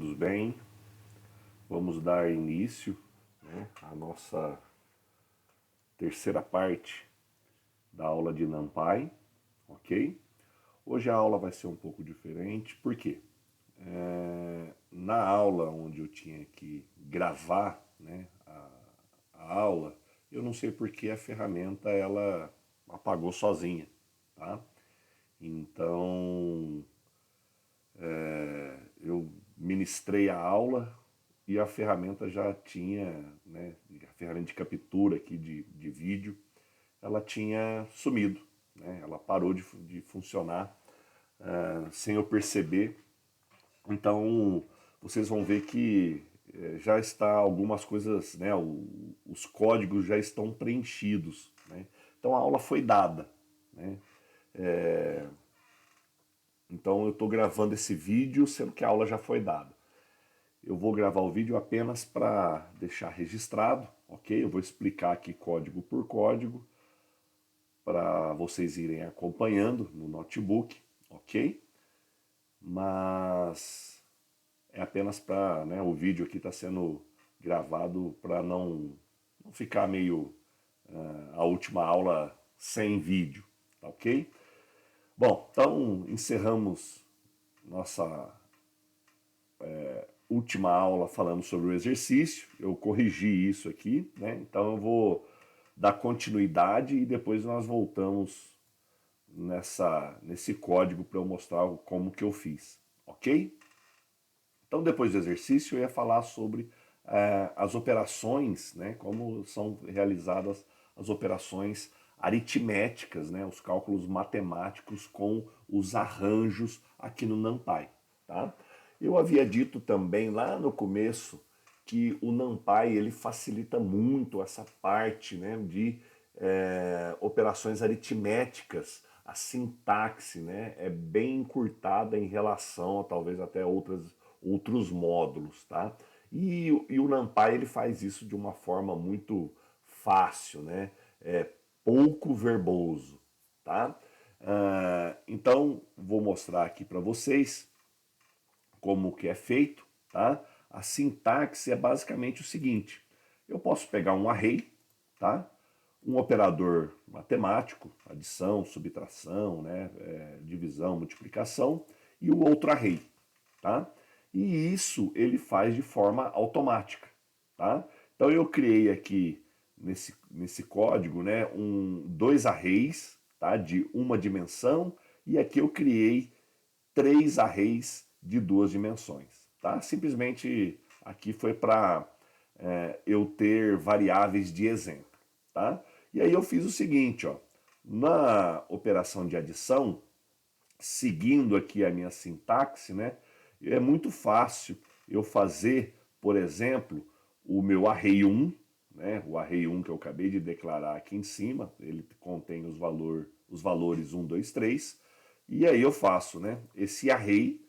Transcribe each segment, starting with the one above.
todos bem? Vamos dar início, né, à nossa terceira parte da aula de NumPy, ok? Hoje a aula vai ser um pouco diferente, por quê? Na aula onde eu tinha que gravar, né, a aula, eu não sei porque a ferramenta ela apagou sozinha, tá? Então eu ministrei a aula e a ferramenta já tinha, né, a ferramenta de captura aqui de vídeo, ela tinha sumido, né, ela parou de funcionar sem eu perceber. Então vocês vão ver que já está algumas coisas, né, os códigos já estão preenchidos, né? Então a aula foi dada, né? Então eu estou gravando esse vídeo sendo que a aula já foi dada. Eu vou gravar o vídeo apenas para deixar registrado, ok? Eu vou explicar aqui código por código para vocês irem acompanhando no notebook, ok? Mas é apenas para, né, o vídeo aqui está sendo gravado para não ficar meio a última aula sem vídeo, tá ok? Bom, então encerramos nossa última aula falando sobre o exercício, eu corrigi isso aqui, né? Então eu vou dar continuidade e depois nós voltamos nesse código para eu mostrar como que eu fiz, ok? Então depois do exercício eu ia falar sobre as operações, né? Como são realizadas as operações aritméticas, né? Os cálculos matemáticos com os arranjos aqui no NumPy, tá? Eu havia dito também lá no começo que o NumPy ele facilita muito essa parte, né, de operações aritméticas. A sintaxe, né, é bem encurtada em relação a talvez até outros módulos, tá? E o NumPy ele faz isso de uma forma muito fácil, né? É pouco verboso, tá? Então vou mostrar aqui para vocês como que é feito, tá? A sintaxe é basicamente o seguinte: eu posso pegar um array, tá? Um operador matemático, adição, subtração, né, divisão, multiplicação, e o outro array, tá? E isso ele faz de forma automática, tá? Então eu criei aqui nesse código, né, dois arrays, tá, de uma dimensão, e aqui eu criei três arrays de duas dimensões, tá? Simplesmente aqui foi para eu ter variáveis de exemplo, tá? E aí eu fiz o seguinte, ó, na operação de adição, seguindo aqui a minha sintaxe, né, é muito fácil eu fazer, por exemplo, o meu array 1, né, o array 1 que eu acabei de declarar aqui em cima, ele contém os valores 1, 2, 3, e aí eu faço, né, esse array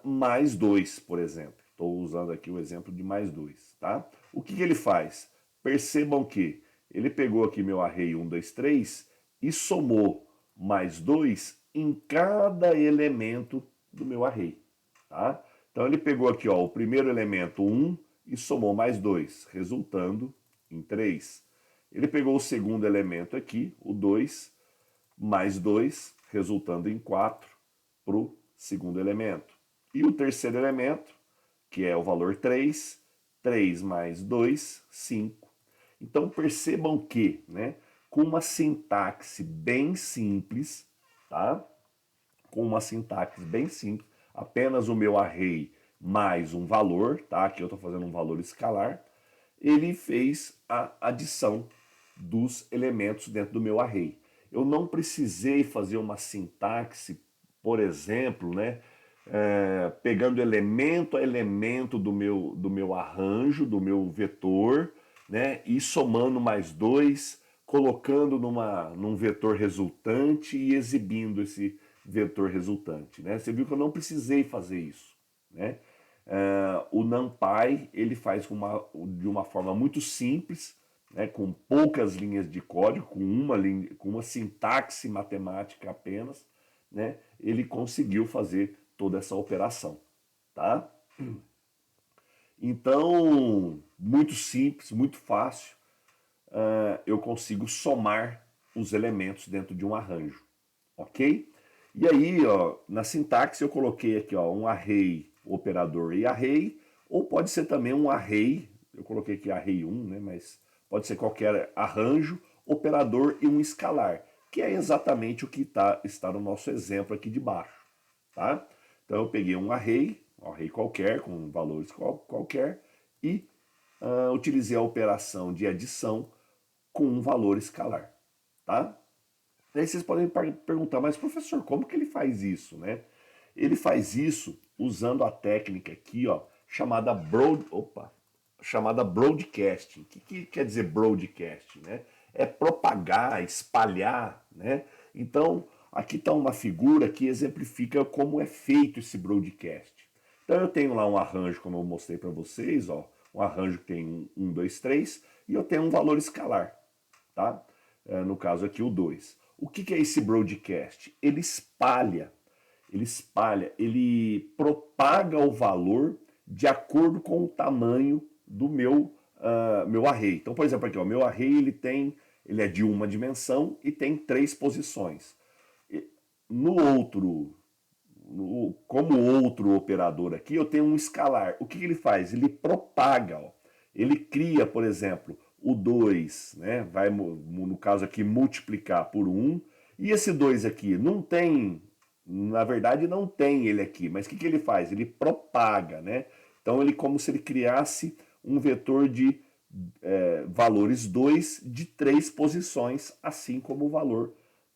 mais 2, por exemplo. Estou usando aqui o exemplo de mais 2, tá? O que ele faz? Percebam que ele pegou aqui meu array 1, 2, 3 e somou mais 2 em cada elemento do meu array, tá? Então ele pegou aqui, ó, o primeiro elemento 1 e somou mais 2, resultando em 3. Ele pegou o segundo elemento aqui, o 2, mais 2, resultando em 4 para o segundo elemento. E o terceiro elemento, que é o valor 3, 3 mais 2, 5. Então percebam que, né, com uma sintaxe bem simples, tá? Com uma sintaxe bem simples, apenas o meu array mais um valor, tá? Aqui eu estou fazendo um valor escalar, ele fez a adição dos elementos dentro do meu array. Eu não precisei fazer uma sintaxe, por exemplo, né, pegando elemento a elemento do meu arranjo, do meu vetor, né, e somando mais 2, colocando num vetor resultante e exibindo esse vetor resultante, né? Você viu que eu não precisei fazer isso, né? O NumPy ele faz de uma forma muito simples, né, com poucas linhas de código, com uma sintaxe matemática apenas, né, ele conseguiu fazer toda essa operação, tá? Então, muito simples, muito fácil, eu consigo somar os elementos dentro de um arranjo, ok? E aí, ó, na sintaxe eu coloquei aqui, ó, um array, operador e array, ou pode ser também um array, eu coloquei aqui array 1, né, mas pode ser qualquer arranjo, operador e um escalar, que é exatamente o que está no nosso exemplo aqui de baixo, tá? Então eu peguei um array qualquer, com valores qualquer, e utilizei a operação de adição com um valor escalar, tá? Aí vocês podem perguntar, mas professor, como que ele faz isso, né? Ele faz isso usando a técnica aqui, ó, chamada broadcasting. O que quer dizer broadcasting, né? É propagar, espalhar, né? Então, aqui está uma figura que exemplifica como é feito esse broadcast. Então eu tenho lá um arranjo, como eu mostrei para vocês, ó, um arranjo que tem 1, 2, 3, e eu tenho um valor escalar, tá? No caso aqui o 2. O que é esse broadcast? Ele propaga o valor de acordo com o tamanho do meu array. Então, por exemplo, aqui, o meu array ele é de uma dimensão e tem 3 posições. Como outro operador aqui, eu tenho um escalar. O que ele faz? Ele propaga, ó. Ele cria, por exemplo, o 2, né? Vai, no caso aqui, multiplicar por 1. E esse 2 aqui não tem, na verdade não tem ele aqui, mas o que ele faz? Ele propaga, né? Então ele como se ele criasse um vetor de valores 2 de 3 posições, assim como o valor,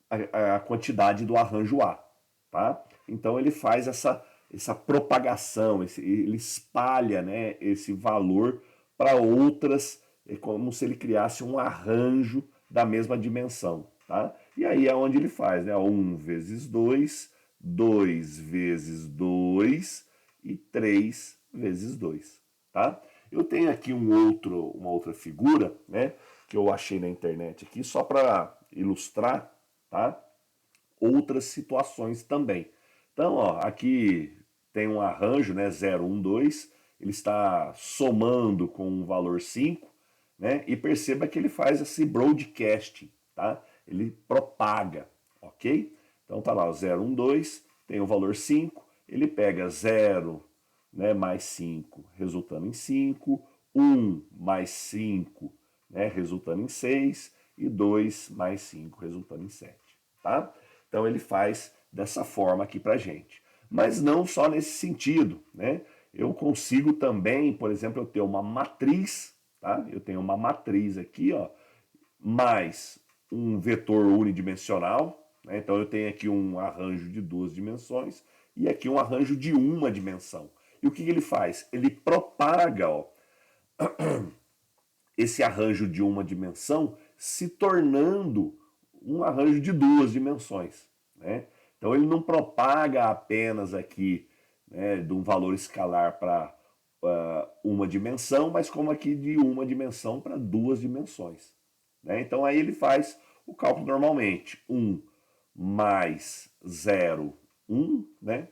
a quantidade do arranjo A, tá? Então ele faz essa propagação, ele espalha, né, esse valor para outras, é como se ele criasse um arranjo da mesma dimensão, tá? E aí é onde ele faz, né? 1 vezes 2, 2 vezes 2 e 3 vezes 2, tá? Eu tenho aqui uma outra figura, né, que eu achei na internet aqui, só para ilustrar, tá? Outras situações também. Então, ó, aqui tem um arranjo, né, 0, 1, 2, ele está somando com um valor 5, né, e perceba que ele faz esse broadcasting, tá? Ele propaga, ok? Então tá lá, o 0, 1, 2, tem o valor 5, ele pega 0, né, mais 5, resultando em 5, 1 mais 5, né, resultando em 6, e 2 mais 5, resultando em 7, tá? Então ele faz dessa forma aqui para gente. Mas não só nesse sentido, né? Eu consigo também, por exemplo, eu ter uma matriz, tá? Eu tenho uma matriz aqui, ó, mais um vetor unidimensional, né? Então eu tenho aqui um arranjo de 2 dimensões e aqui um arranjo de uma dimensão. E o que ele faz? Ele propaga, ó, esse arranjo de uma dimensão se tornando um arranjo de 2 dimensões, né? Então ele não propaga apenas aqui, né, de um valor escalar para uma dimensão, mas como aqui de uma dimensão para 2 dimensões, né? Então aí ele faz o cálculo normalmente. 1 mais 0, 1, né?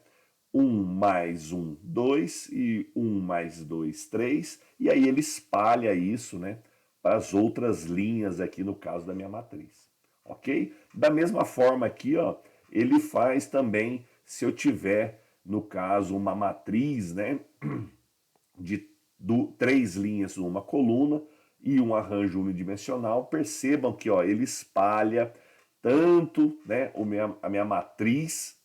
1 mais 1, 2, e 1 mais 2, 3, e aí ele espalha isso, né, para as outras linhas aqui no caso da minha matriz, ok? Da mesma forma aqui, ó, ele faz também se eu tiver, no caso, uma matriz, né, de 3 linhas numa coluna e um arranjo unidimensional, percebam que, ó, ele espalha tanto, né, a minha matriz,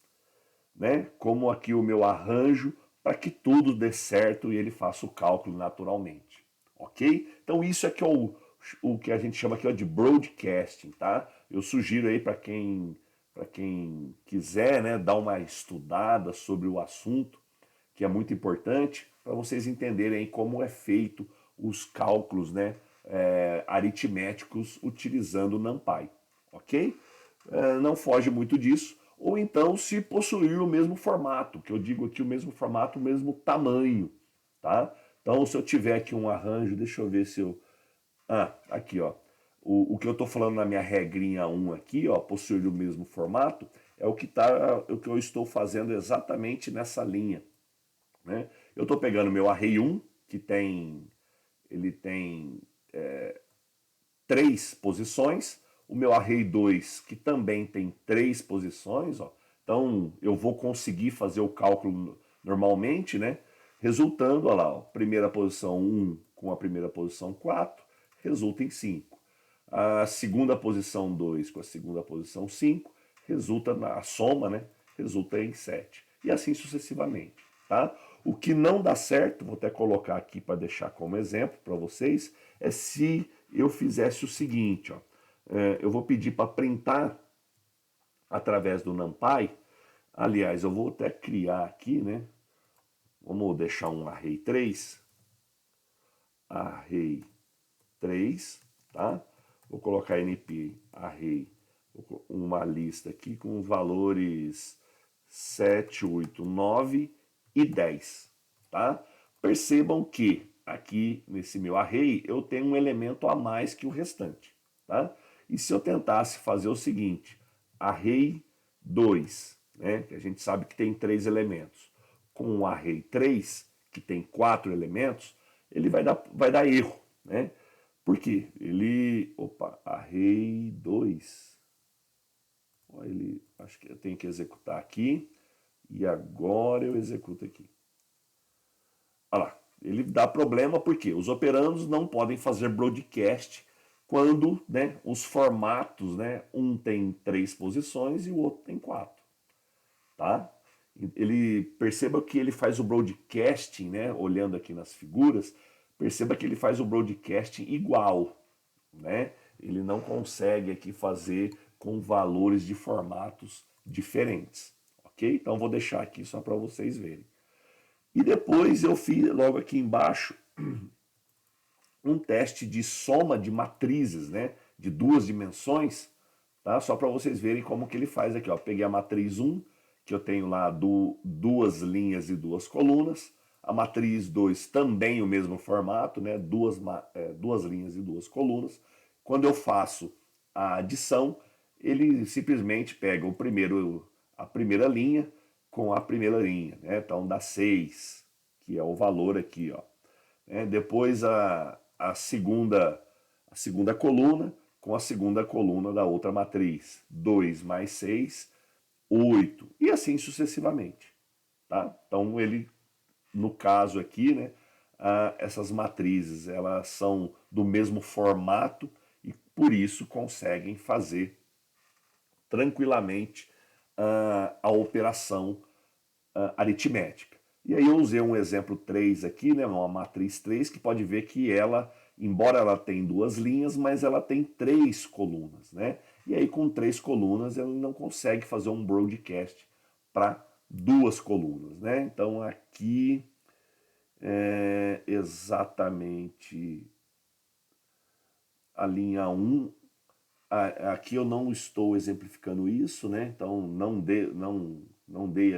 né, como aqui o meu arranjo, para que tudo dê certo e ele faça o cálculo naturalmente, ok? Então isso é que é o que a gente chama aqui, ó, de broadcasting, tá? Eu sugiro aí para quem quiser, né, dar uma estudada sobre o assunto, que é muito importante, para vocês entenderem como é feito os cálculos, né, aritméticos utilizando o NumPy, ok? Não foge muito disso. Ou então se possuir o mesmo formato, que eu digo aqui o mesmo formato, o mesmo tamanho, tá? Então se eu tiver aqui um arranjo, deixa eu ver se eu... aqui, ó. O que eu estou falando na minha regrinha 1 aqui, ó, possuir o mesmo formato, é o que eu estou fazendo exatamente nessa linha, né? Eu estou pegando meu array 1, que ele tem 3 posições, o meu array 2, que também tem 3 posições, ó. Então eu vou conseguir fazer o cálculo normalmente, né? Resultando, olha lá, ó, primeira posição 1 com a primeira posição 4, resulta em 5. A segunda posição 2 com a segunda posição 5, resulta na soma, né? Resulta em 7. E assim sucessivamente, tá? O que não dá certo, vou até colocar aqui para deixar como exemplo para vocês, é se eu fizesse o seguinte, ó. Eu vou pedir para printar através do NumPy. Aliás, eu vou até criar aqui, né? Vamos deixar um array 3. Array 3, tá? Vou colocar np array, uma lista aqui com valores 7, 8, 9 e 10, tá? Percebam que aqui nesse meu array eu tenho um elemento a mais que o restante, tá? E se eu tentasse fazer o seguinte, array 2, né, que a gente sabe que tem 3 elementos, com o array 3, que tem 4 elementos, ele vai dar erro, né? Por quê? Array 2. Acho que eu tenho que executar aqui. E agora eu executo aqui. Olha lá, ele dá problema porque os operandos não podem fazer broadcast quando, né, os formatos, né, um tem 3 posições e o outro tem 4. Tá? Ele perceba que ele faz o broadcasting, né, olhando aqui nas figuras, perceba que ele faz o broadcasting igual, né? Ele não consegue aqui fazer com valores de formatos diferentes, ok? Então vou deixar aqui só para vocês verem. E depois eu fiz logo aqui embaixo um teste de soma de matrizes, né? De 2 dimensões, tá? Só para vocês verem como que ele faz aqui, ó. Peguei a matriz 1, que eu tenho lá 2 linhas e 2 colunas. A matriz 2 também o mesmo formato, né? 2 linhas e 2 colunas. Quando eu faço a adição, ele simplesmente pega a primeira linha com a primeira linha, né? Então dá 6, que é o valor aqui, ó. Depois a segunda coluna com a segunda coluna da outra matriz. 2 mais 6, 8. E assim sucessivamente. Tá? Então ele, no caso aqui, né, essas matrizes elas são do mesmo formato e por isso conseguem fazer tranquilamente a operação aritmética. E aí eu usei um exemplo 3 aqui, né, uma matriz 3, que pode ver que ela, embora ela tenha 2 linhas, mas ela tem 3 colunas, né? E aí com 3 colunas ele não consegue fazer um broadcast para 2 colunas, né? Então aqui é exatamente a linha 1. Aqui eu não estou exemplificando isso, né? Então não dei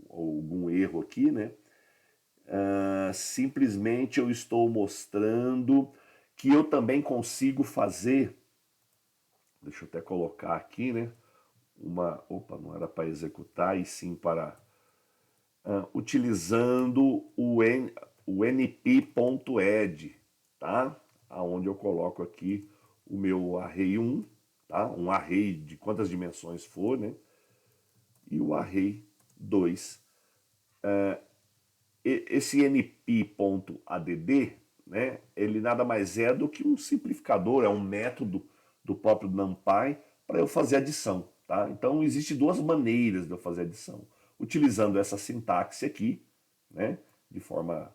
algum erro aqui, né? Simplesmente eu estou mostrando que eu também consigo fazer. Deixa eu até colocar aqui, né? Não era para executar, e sim para utilizando o np.add, tá? Aonde eu coloco aqui o meu array 1, tá? Um array de quantas dimensões for, né? E o array 2. Esse np.add, né? Ele nada mais é do que um simplificador, é um método do próprio NumPy para eu fazer adição, tá? Então existe 2 maneiras de eu fazer adição. Utilizando essa sintaxe aqui, né? De forma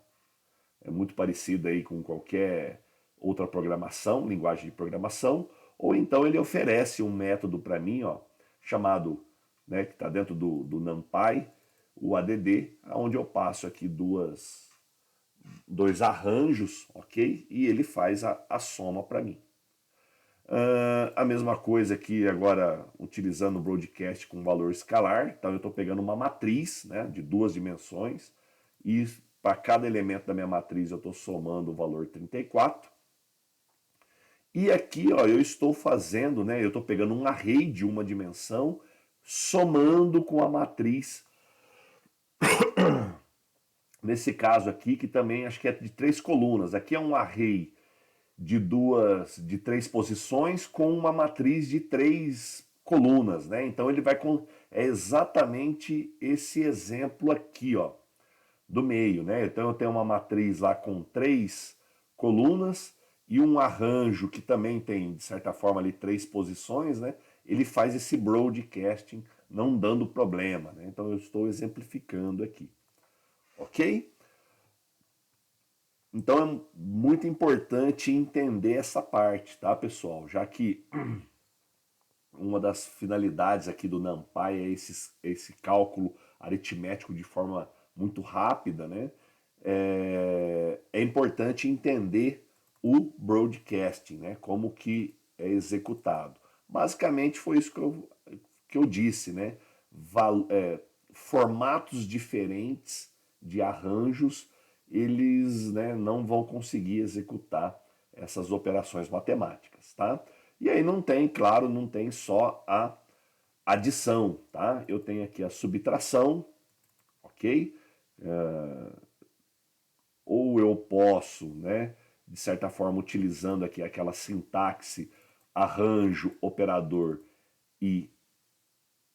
muito parecida aí com qualquer outra programação, linguagem de programação, ou então ele oferece um método para mim, ó, chamado, né, que está dentro do NumPy, o add, onde eu passo aqui 2 arranjos, ok? E ele faz a soma para mim. A mesma coisa aqui agora utilizando o broadcast com valor escalar. Então eu estou pegando uma matriz, né, de 2 dimensões e para cada elemento da minha matriz eu estou somando o valor 34. E aqui, ó, eu estou fazendo, né, eu estou pegando um array de uma dimensão somando com a matriz nesse caso aqui, que também acho que é de 3 colunas. Aqui é um array de 3 posições com uma matriz de 3 colunas, né? Então ele vai com é exatamente esse exemplo aqui, ó, do meio, né? Então eu tenho uma matriz lá com 3 colunas e um arranjo que também tem, de certa forma, ali 3 posições, né? Ele faz esse broadcasting não dando problema, né? Então eu estou exemplificando aqui, ok? Então é muito importante entender essa parte, tá, pessoal? Já que uma das finalidades aqui do NumPy é esse cálculo aritmético de forma muito rápida, né? É importante entender o broadcasting, né? Como que é executado. Basicamente foi isso que eu disse, né? Formatos diferentes de arranjos, eles, né, não vão conseguir executar essas operações matemáticas, tá? E aí não tem, claro, não tem só a adição, tá? Eu tenho aqui a subtração, ok? Ou eu posso, né, de certa forma, utilizando aqui aquela sintaxe arranjo, operador e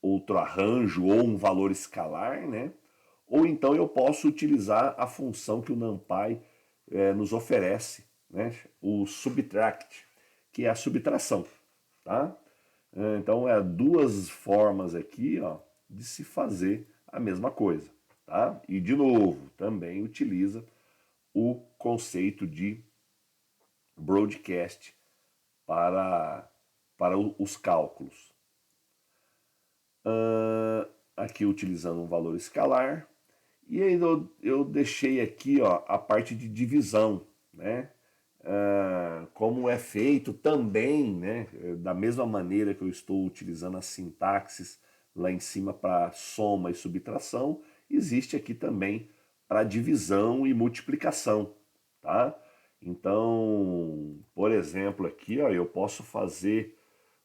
outro arranjo ou um valor escalar, né? Ou então eu posso utilizar a função que o NumPy nos oferece, né? O subtract, que é a subtração, tá? Então é duas formas aqui, ó, de se fazer a mesma coisa, tá? E de novo, também utiliza o conceito de broadcast para os cálculos. Aqui utilizando um valor escalar. E aí eu deixei aqui, ó, a parte de divisão, né? Como é feito também, né? Da mesma maneira que eu estou utilizando as sintaxes lá em cima para soma e subtração, existe aqui também para divisão e multiplicação, tá? Então, por exemplo, aqui, ó, eu posso fazer,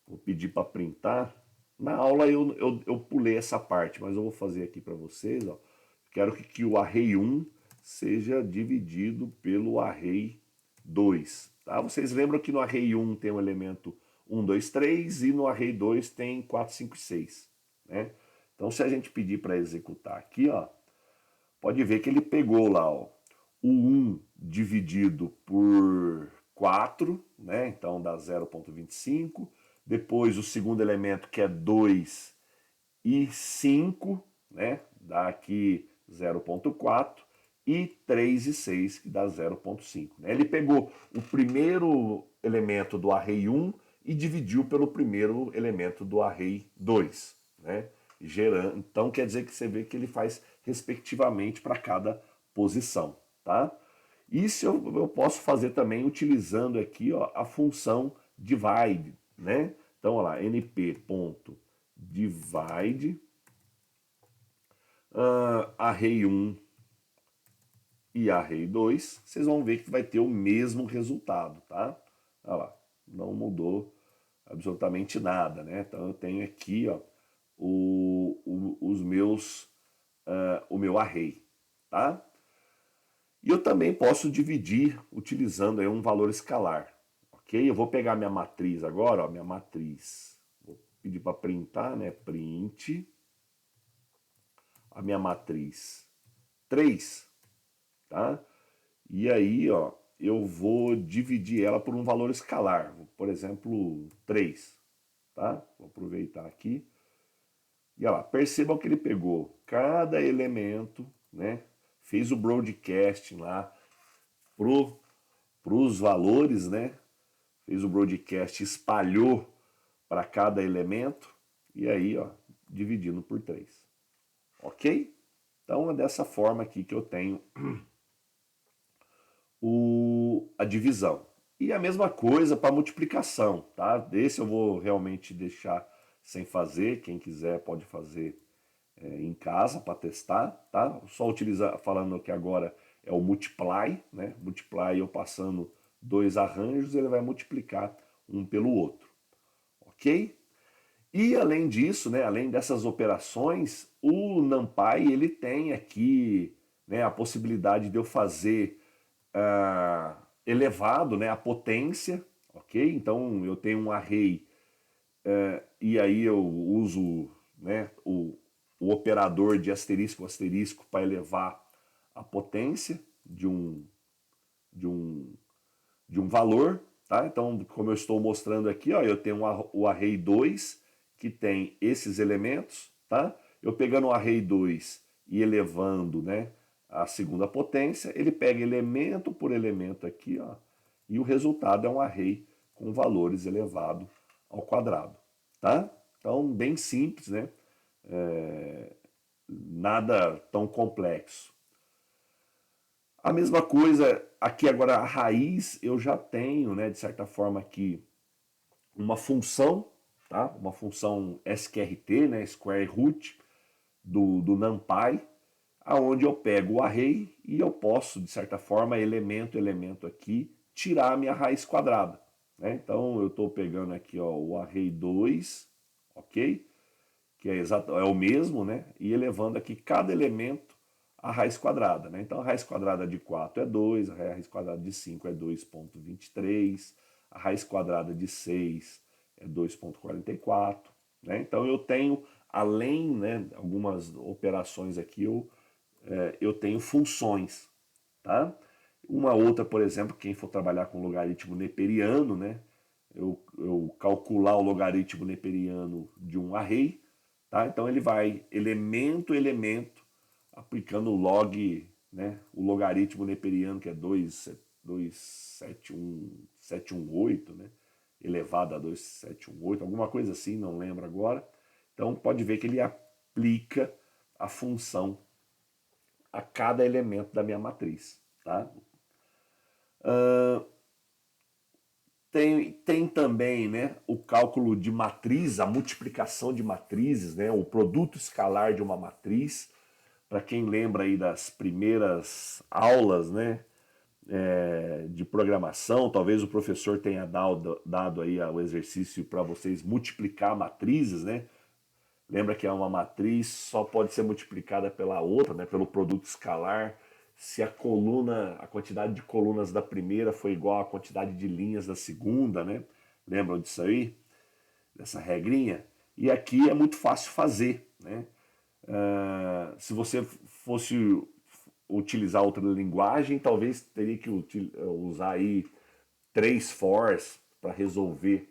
vou pedir para printar. Na aula eu pulei essa parte, mas eu vou fazer aqui para vocês, ó. Quero que o array 1 seja dividido pelo array 2. Tá? Vocês lembram que no array 1 tem o elemento 1, 2, 3 e no array 2 tem 4, 5 e 6. Né? Então se a gente pedir para executar aqui, ó, pode ver que ele pegou lá, ó, o 1 dividido por 4, né? Então dá 0,25. Depois o segundo elemento que é 2 e 5, né? Dá aqui 0,4 e 3 e 6, que dá 0,5. Né? Ele pegou o primeiro elemento do array 1 e dividiu pelo primeiro elemento do array 2. Né? Gerando, então quer dizer que você vê que ele faz respectivamente para cada posição. Tá? Isso eu posso fazer também utilizando aqui, ó, a função divide. Né? Então, olha lá, np.divide array 1 e array 2, vocês vão ver que vai ter o mesmo resultado, tá? Olha lá, não mudou absolutamente nada, né? Então eu tenho aqui, ó, o meu array, tá? E eu também posso dividir utilizando aí um valor escalar, ok? Eu vou pegar minha matriz agora, ó, minha matriz. Vou pedir para printar, né? Print a minha matriz 3, tá? E aí, ó, eu vou dividir ela por um valor escalar, por exemplo, 3, tá? Vou aproveitar aqui. E olha lá, percebam que ele pegou cada elemento, né? Fez o broadcasting lá pros valores, né? Fez o broadcast, espalhou para cada elemento e aí, ó, dividindo por 3. Ok? Então é dessa forma aqui que eu tenho a divisão. E a mesma coisa para multiplicação, tá? Esse eu vou realmente deixar sem fazer, quem quiser pode fazer em casa para testar, tá? Só utilizar, falando que agora é o multiply, né? Multiply eu passando dois arranjos, ele vai multiplicar um pelo outro, ok? E além disso, né, além dessas operações, o NumPy ele tem aqui, né, a possibilidade de eu fazer elevado, né, a potência, ok? Então eu tenho um array e aí eu uso, né, o operador de asterisco asterisco para elevar a potência de um, de um valor, tá? Então, como eu estou mostrando aqui, ó, eu tenho o array 2 que tem esses elementos, tá? Eu pegando o array 2 e elevando, né, a segunda potência, ele pega elemento por elemento aqui, ó, e o resultado é um array com valores elevado ao quadrado, tá? Então, bem simples, né? Nada tão complexo. A mesma coisa aqui agora, a raiz, eu já tenho, né, de certa forma aqui, uma função, tá? Uma função sqrt, né, square root, do NumPy, aonde eu pego o array e eu posso, de certa forma, elemento aqui, tirar a minha raiz quadrada, né? Então eu estou pegando aqui, ó, o array 2, ok? Que é o mesmo, né? E elevando aqui cada elemento a raiz quadrada, né? Então a raiz quadrada de 4 é 2, a raiz quadrada de 5 é 2,23, a raiz quadrada de 6 é 2,44, né? Então eu tenho, além, né, algumas operações aqui, eu tenho funções, tá? Uma outra, por exemplo, quem for trabalhar com logaritmo neperiano, né? Eu calcular o logaritmo neperiano de um array, tá? Então ele vai elemento, elemento, aplicando o log, né? O logaritmo neperiano, que é 2,718, né? Elevado a 2,718, alguma coisa assim, não lembro agora. Então pode ver que ele aplica a função a cada elemento da minha matriz, tá? Tem também, né, o cálculo de matriz, a multiplicação de matrizes, né, o produto escalar de uma matriz. Para quem lembra aí das primeiras aulas, né, de programação, talvez o professor tenha dado aí o exercício para vocês multiplicar matrizes, né? Lembra que é uma matriz só pode ser multiplicada pela outra, né, pelo produto escalar, se a coluna, a quantidade de colunas da primeira foi igual à quantidade de linhas da segunda, né? Lembram disso aí? Dessa regrinha? E aqui é muito fácil fazer, né? Se você fosse utilizar outra linguagem, talvez teria que usar aí 3 fors para resolver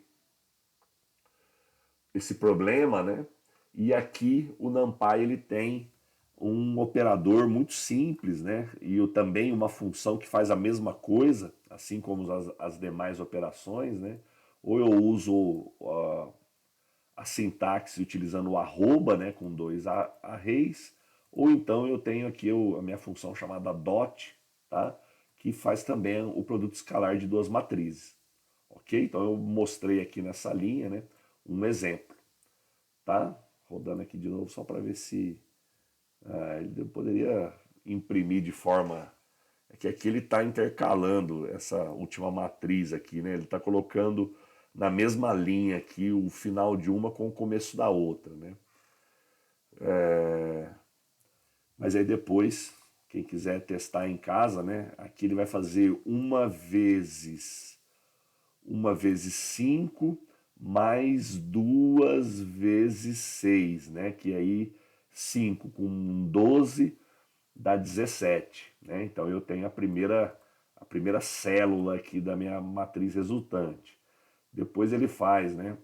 esse problema, né? E aqui o NumPy ele tem um operador muito simples, né? E também uma função que faz a mesma coisa, assim como as demais operações, né? Ou eu uso a sintaxe utilizando o arroba, né? Com dois arrays, ou então eu tenho aqui a minha função chamada dot, tá? Que faz também o produto escalar de duas matrizes, ok? Então eu mostrei aqui nessa linha, né? Um exemplo, tá? Rodando aqui de novo só para ver se ele poderia imprimir de forma. É que aqui ele está intercalando essa última matriz aqui, né? Ele está colocando na mesma linha aqui o final de uma com o começo da outra, né? Mas aí depois, quem quiser testar em casa, né? Aqui ele vai fazer uma vezes 5 mais 2 vezes 6, né? Que aí 5 com 12 dá 17, né? Então eu tenho a primeira célula aqui da minha matriz resultante. Depois ele faz, né,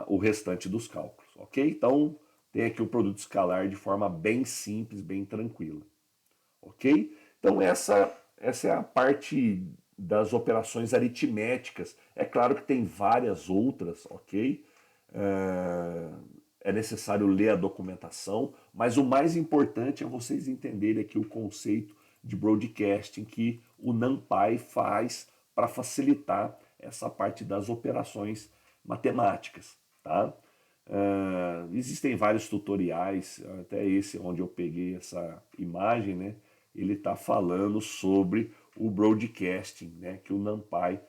o restante dos cálculos, ok? Então tem aqui o produto escalar de forma bem simples, bem tranquila, ok? Então essa é a parte das operações aritméticas. É claro que tem várias outras, ok? É necessário ler a documentação, mas o mais importante é vocês entenderem aqui o conceito de broadcasting que o NumPy faz para facilitar essa parte das operações matemáticas, tá? Existem vários tutoriais, até esse onde eu peguei essa imagem, né? Ele está falando sobre o broadcasting, né? Que o NumPy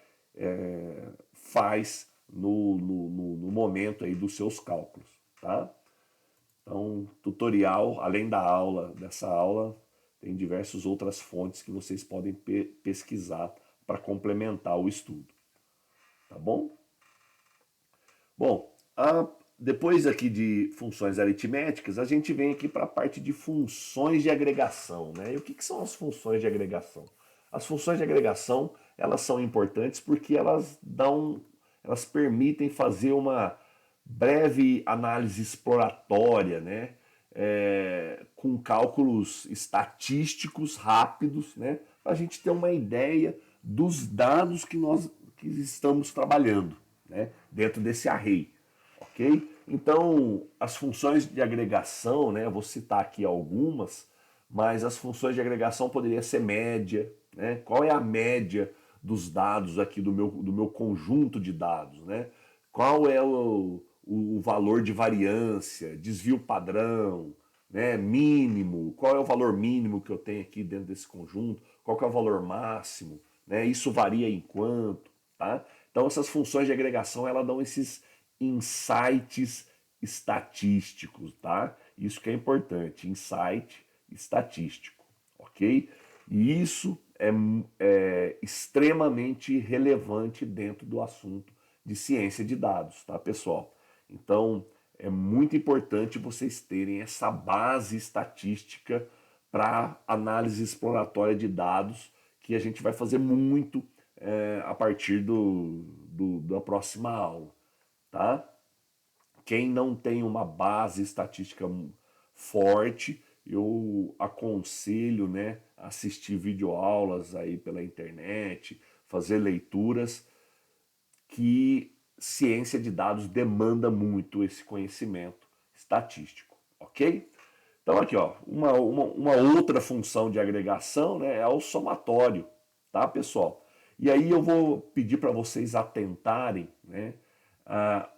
faz no momento aí dos seus cálculos, tá? Então, tutorial, além da aula, dessa aula, tem diversas outras fontes que vocês podem pesquisar para complementar o estudo, tá bom? Bom, depois aqui de funções aritméticas, a gente vem aqui para a parte de funções de agregação, né? E o que são as funções de agregação? As funções de agregação, elas são importantes porque elas permitem fazer uma breve análise exploratória, né? Com cálculos estatísticos rápidos, né? Para a gente ter uma ideia dos dados que nós que estamos trabalhando, né? Dentro desse array, ok? Então, as funções de agregação, né? Eu vou citar aqui algumas, mas as funções de agregação poderia ser média, né? Qual é a média dos dados aqui do meu conjunto de dados, né? Qual é o valor de variância, desvio padrão, né, mínimo, qual é o valor mínimo que eu tenho aqui dentro desse conjunto, qual que é o valor máximo, né, isso varia em quanto, tá? Então essas funções de agregação, elas dão esses insights estatísticos, tá? Isso que é importante, insight estatístico, ok? E isso é extremamente relevante dentro do assunto de ciência de dados, tá, pessoal? Então, é muito importante vocês terem essa base estatística para análise exploratória de dados, que a gente vai fazer muito a partir da próxima aula, tá? Quem não tem uma base estatística forte, eu aconselho, né, assistir videoaulas aí pela internet, fazer leituras, que ciência de dados demanda muito esse conhecimento estatístico, ok? Então aqui, ó, uma outra função de agregação, né, é o somatório, tá, pessoal? E aí eu vou pedir para vocês atentarem, né,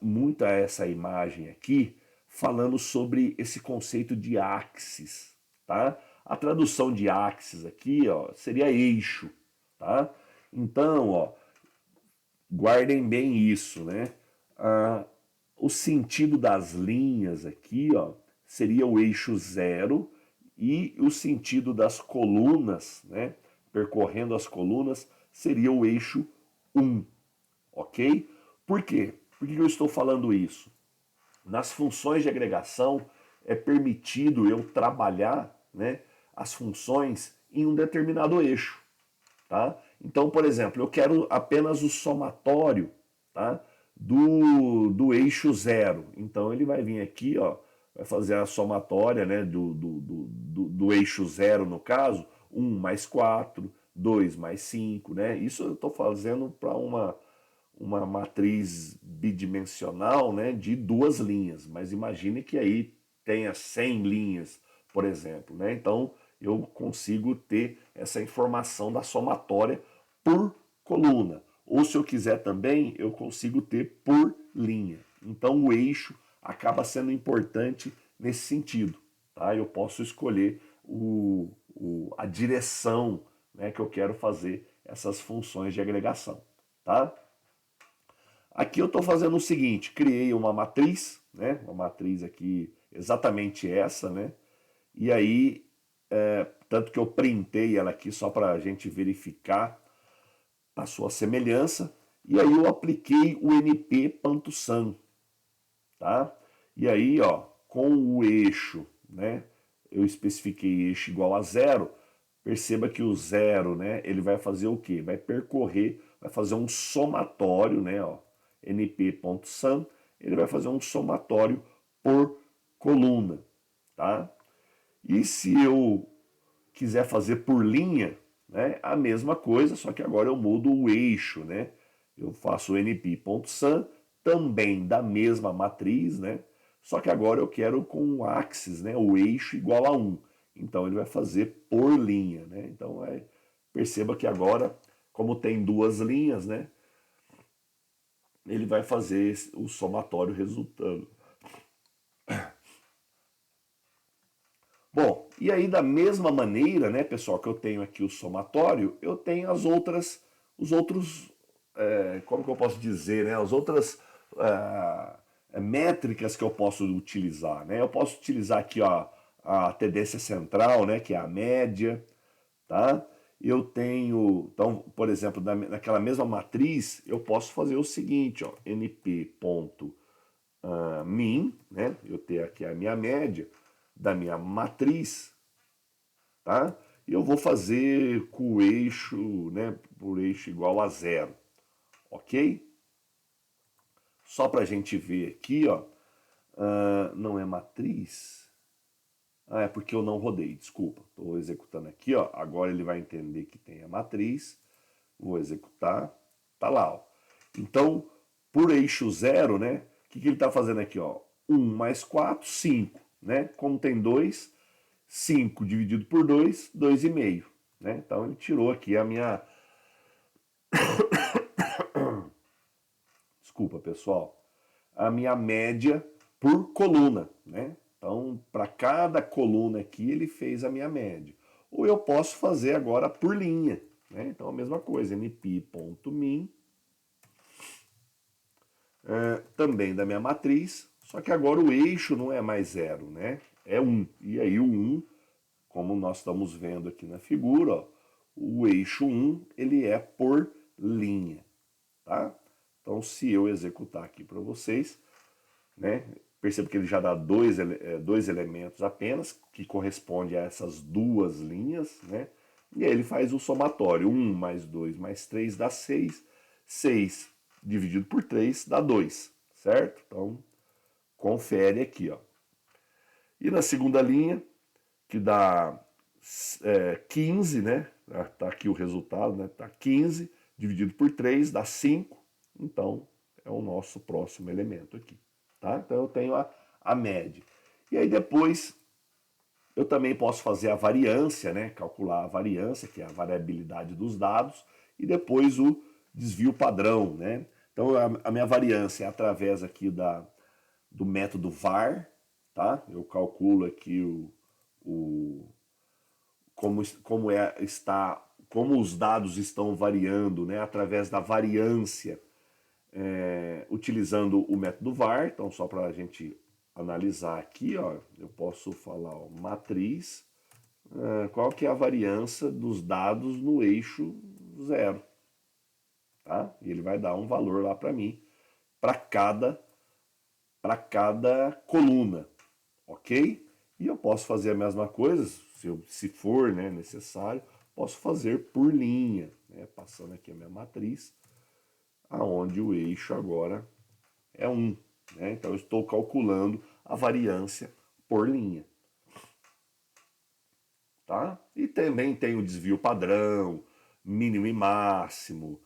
muito a essa imagem aqui, falando sobre esse conceito de axis, tá? A tradução de axis aqui, ó, seria eixo, tá? Então, ó, guardem bem isso, né? O sentido das linhas aqui, ó, seria o eixo zero, e o sentido das colunas, né, percorrendo as colunas, seria o eixo 1, ok? Por quê? Por que eu estou falando isso? Nas funções de agregação é permitido eu trabalhar, né, as funções em um determinado eixo, tá? Então, por exemplo, eu quero apenas o somatório, tá, do eixo zero. Então ele vai vir aqui, ó, vai fazer a somatória, né, do eixo zero, no caso, 1 mais 4, 2 mais 5, né? Isso eu estou fazendo para uma matriz bidimensional, né, de duas linhas, mas imagine que aí tenha 100 linhas, por exemplo, né? Então eu consigo ter essa informação da somatória por coluna. Ou se eu quiser também, eu consigo ter por linha. Então o eixo acaba sendo importante nesse sentido, tá? Eu posso escolher a direção, né, que eu quero fazer essas funções de agregação, tá? Aqui eu estou fazendo o seguinte, criei uma matriz, né? Uma matriz aqui exatamente essa, né? E aí, tanto que eu printei ela aqui só para a gente verificar a sua semelhança. E aí eu apliquei o np.sum, tá? E aí, ó, com o eixo, né? Eu especifiquei eixo igual a zero. Perceba que o zero, né? Ele vai fazer o quê? Vai percorrer, vai fazer um somatório, né? Ó, np.sum, ele vai fazer um somatório por coluna, tá? E se eu quiser fazer por linha, né, a mesma coisa, só que agora eu mudo o eixo, né? Eu faço o np.sum, também da mesma matriz, né? Só que agora eu quero com o axis, né, o eixo igual a 1. Então ele vai fazer por linha, né? Então perceba que agora, como tem duas linhas, né, ele vai fazer o somatório resultando. Bom, e aí da mesma maneira, né, pessoal, que eu tenho aqui o somatório, eu tenho os outros, como que eu posso dizer, né, as outras métricas que eu posso utilizar, né? Eu posso utilizar aqui, ó, a tendência central, né, que é a média, tá? Eu tenho, então, por exemplo, naquela mesma matriz, eu posso fazer o seguinte, ó, np.min, né? Eu tenho aqui a minha média da minha matriz, tá? E eu vou fazer com o eixo, né, por eixo igual a zero, ok? Só para a gente ver aqui, ó, não é matriz? Ah, é porque eu não rodei, desculpa. Estou executando aqui, ó. Agora ele vai entender que tem a matriz. Vou executar. Tá lá, ó. Então, por eixo zero, né? O que ele está fazendo aqui, ó? 1 mais 4, 5, né? Como tem 2, 5 dividido por 2, 2,5, né? Então ele tirou aqui a minha... Desculpa, pessoal. A minha média por coluna, né? Então, para cada coluna aqui, ele fez a minha média. Ou eu posso fazer agora por linha, né? Então, a mesma coisa, np.min, também da minha matriz, só que agora o eixo não é mais zero, né? É 1. E aí o 1, como nós estamos vendo aqui na figura, ó, o eixo 1, ele é por linha, tá? Então, se eu executar aqui para vocês, né? Perceba que ele já dá dois elementos apenas, que corresponde a essas duas linhas, né? E aí ele faz o somatório. 1 mais 2 mais 3 dá 6. 6 dividido por 3 dá 2, certo? Então, confere aqui, ó. E na segunda linha, que dá 15, né? Tá aqui o resultado, né? Tá 15 dividido por 3 dá 5. Então, é o nosso próximo elemento aqui. Tá? Então eu tenho a média. E aí depois eu também posso fazer a variância, né? Calcular a variância, que é a variabilidade dos dados, e depois o desvio padrão, né? Então a minha variância é através aqui do método var, tá? Eu calculo aqui como os dados estão variando, né? Através da variância, utilizando o método var. Então, só para a gente analisar aqui, ó, eu posso falar, ó, matriz, qual que é a variância dos dados no eixo zero, tá? E ele vai dar um valor lá para mim, para cada coluna, ok? E eu posso fazer a mesma coisa, se for, né, necessário, posso fazer por linha, né, passando aqui a minha matriz, aonde o eixo agora é 1. Né? Então eu estou calculando a variância por linha. Tá? E também tem o desvio padrão, mínimo e máximo,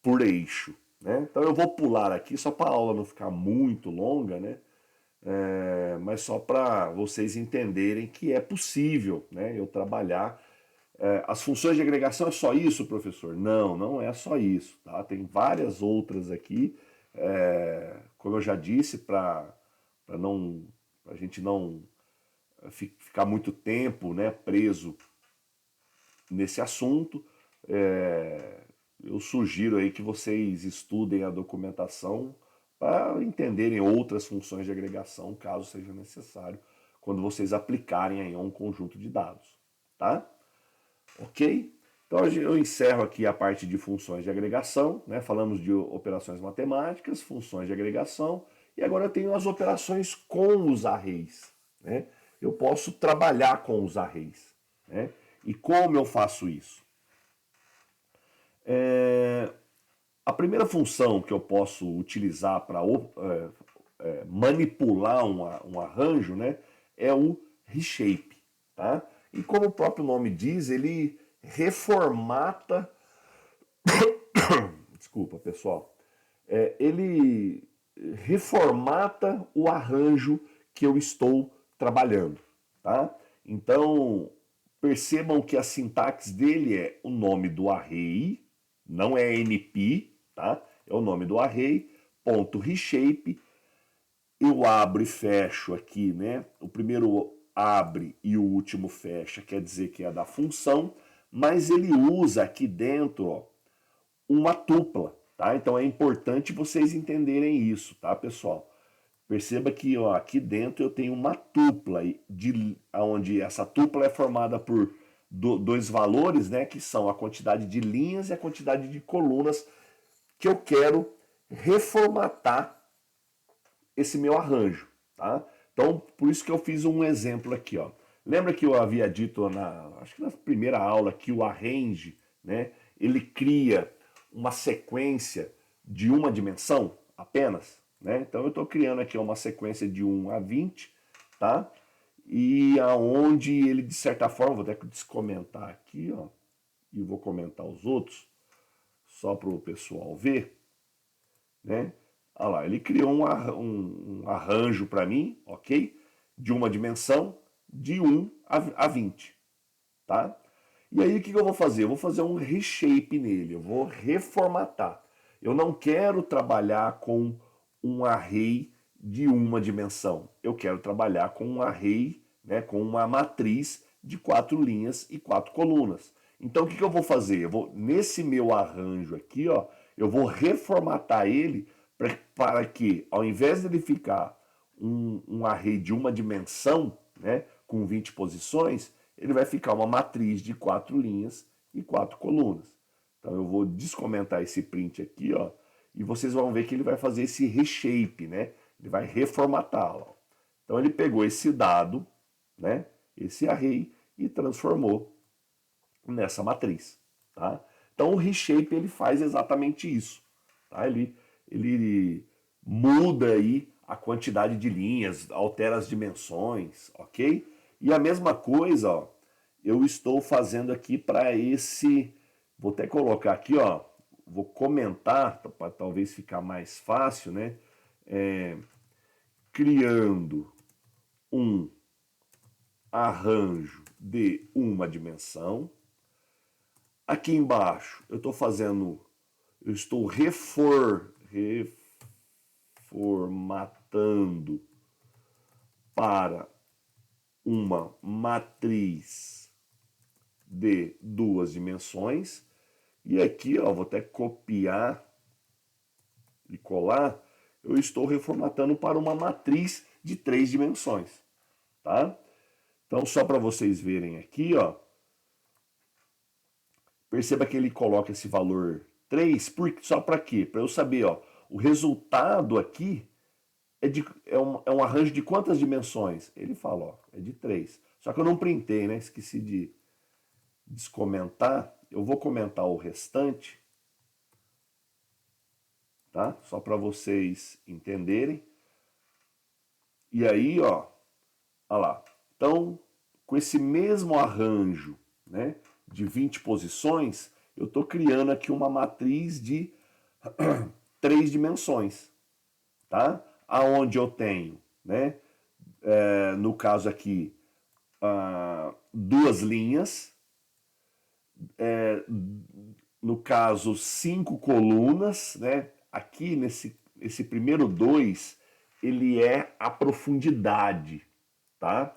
por eixo. Né? Então eu vou pular aqui só para a aula não ficar muito longa, né? Mas só para vocês entenderem que é possível, né, eu trabalhar. As funções de agregação é só isso, professor? Não, não é só isso. Tá? Tem várias outras aqui, como eu já disse, para a gente não ficar muito tempo, né, preso nesse assunto. Eu sugiro aí que vocês estudem a documentação para entenderem outras funções de agregação, caso seja necessário, quando vocês aplicarem aí a um conjunto de dados, tá? Ok? Então eu encerro aqui a parte de funções de agregação, né? Falamos de operações matemáticas, funções de agregação, e agora eu tenho as operações com os arrays, né? Eu posso trabalhar com os arrays, né? E como eu faço isso? A primeira função que eu posso utilizar para manipular um arranjo, né, é o reshape. Tá? E como o próprio nome diz, ele reformata. Desculpa, pessoal. Ele reformata o arranjo que eu estou trabalhando. Tá? Então, percebam que a sintaxe dele é o nome do array, não é NP, tá? É o nome do array, ponto reshape. Eu abro e fecho aqui, né? O primeiro abre e o último fecha, quer dizer que é da função, mas ele usa aqui dentro, ó, uma tupla, tá? Então é importante vocês entenderem isso, tá, pessoal? Perceba que ó, aqui dentro eu tenho uma tupla, onde essa tupla é formada por dois valores, né, que são a quantidade de linhas e a quantidade de colunas que eu quero reformatar esse meu arranjo, tá? Então, por isso que eu fiz um exemplo aqui, ó. Lembra que eu havia dito acho que na primeira aula que o arrange, né, ele cria uma sequência de uma dimensão apenas, né? Então eu estou criando aqui uma sequência de 1 a 20, tá? E aonde ele, de certa forma, vou até descomentar aqui, ó, e vou comentar os outros, só para o pessoal ver, né? Olha lá, ele criou um arranjo para mim, ok? De uma dimensão de 1 a 20, tá? E aí o que eu vou fazer? Eu vou fazer um reshape nele, eu vou reformatar. Eu não quero trabalhar com um array de uma dimensão. Eu quero trabalhar com um array, né, com uma matriz de 4 linhas e 4 colunas. Então o que eu vou fazer? Nesse meu arranjo aqui, ó, eu vou reformatar ele para que, ao invés de ele ficar um array de uma dimensão, né, com 20 posições, ele vai ficar uma matriz de 4 linhas e 4 colunas. Então eu vou descomentar esse print aqui, ó, e vocês vão ver que ele vai fazer esse reshape, né? Ele vai reformatá-lo. Então ele pegou esse dado, né, esse array, e transformou nessa matriz, tá? Então o reshape ele faz exatamente isso, tá? Ele muda aí a quantidade de linhas, altera as dimensões, ok? E a mesma coisa, ó, eu estou fazendo aqui para esse, vou até colocar aqui, ó, vou comentar para talvez ficar mais fácil, né? Criando um arranjo de uma dimensão. Aqui embaixo eu estou reformatando para uma matriz de 2 dimensões. E aqui, ó, vou até copiar e colar, eu estou reformatando para uma matriz de 3 dimensões, tá? Então, só para vocês verem aqui, ó, perceba que ele coloca esse valor 3, só para quê? Para eu saber, ó, o resultado aqui é um arranjo de quantas dimensões? Ele fala, ó, é de 3. Só que eu não printei, né? Esqueci de descomentar. Eu vou comentar o restante, tá? Só para vocês entenderem. E aí, ó lá. Então, com esse mesmo arranjo, né, de 20 posições, eu estou criando aqui uma matriz de 3 dimensões, tá? Aonde eu tenho, né, no caso aqui, 2 linhas, no caso 5 colunas, né? Aqui esse primeiro 2, ele é a profundidade, tá?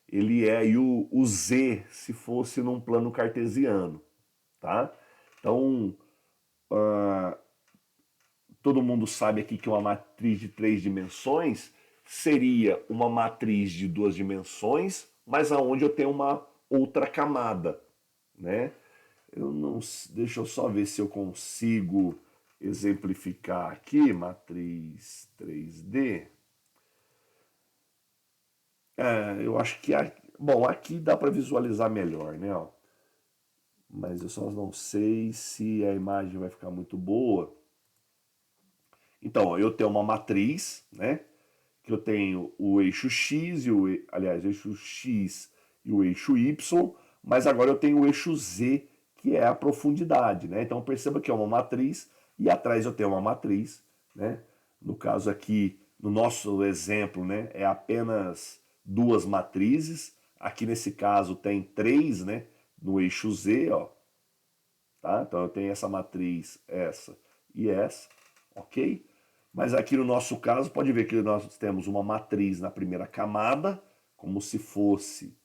Ele é aí o Z, se fosse num plano cartesiano, tá? Então, todo mundo sabe aqui que uma matriz de 3 dimensões seria uma matriz de 2 dimensões, mas aonde eu tenho uma outra camada, né? Deixa eu só ver se eu consigo exemplificar aqui, matriz 3D. Eu acho que, bom, aqui dá para visualizar melhor, né? Ó. Mas eu só não sei se a imagem vai ficar muito boa. Então, ó, eu tenho uma matriz, né? Que eu tenho o eixo X aliás, o eixo X e o eixo Y, mas agora eu tenho o eixo Z, que é a profundidade, né? Então perceba que é uma matriz e atrás eu tenho uma matriz, né? No caso aqui, no nosso exemplo, né, é apenas 2 matrizes. Aqui nesse caso tem 3, né, no eixo Z, ó. Tá? Então eu tenho essa matriz, essa e essa, ok? Mas aqui no nosso caso, pode ver que nós temos uma matriz na primeira camada, como se fosse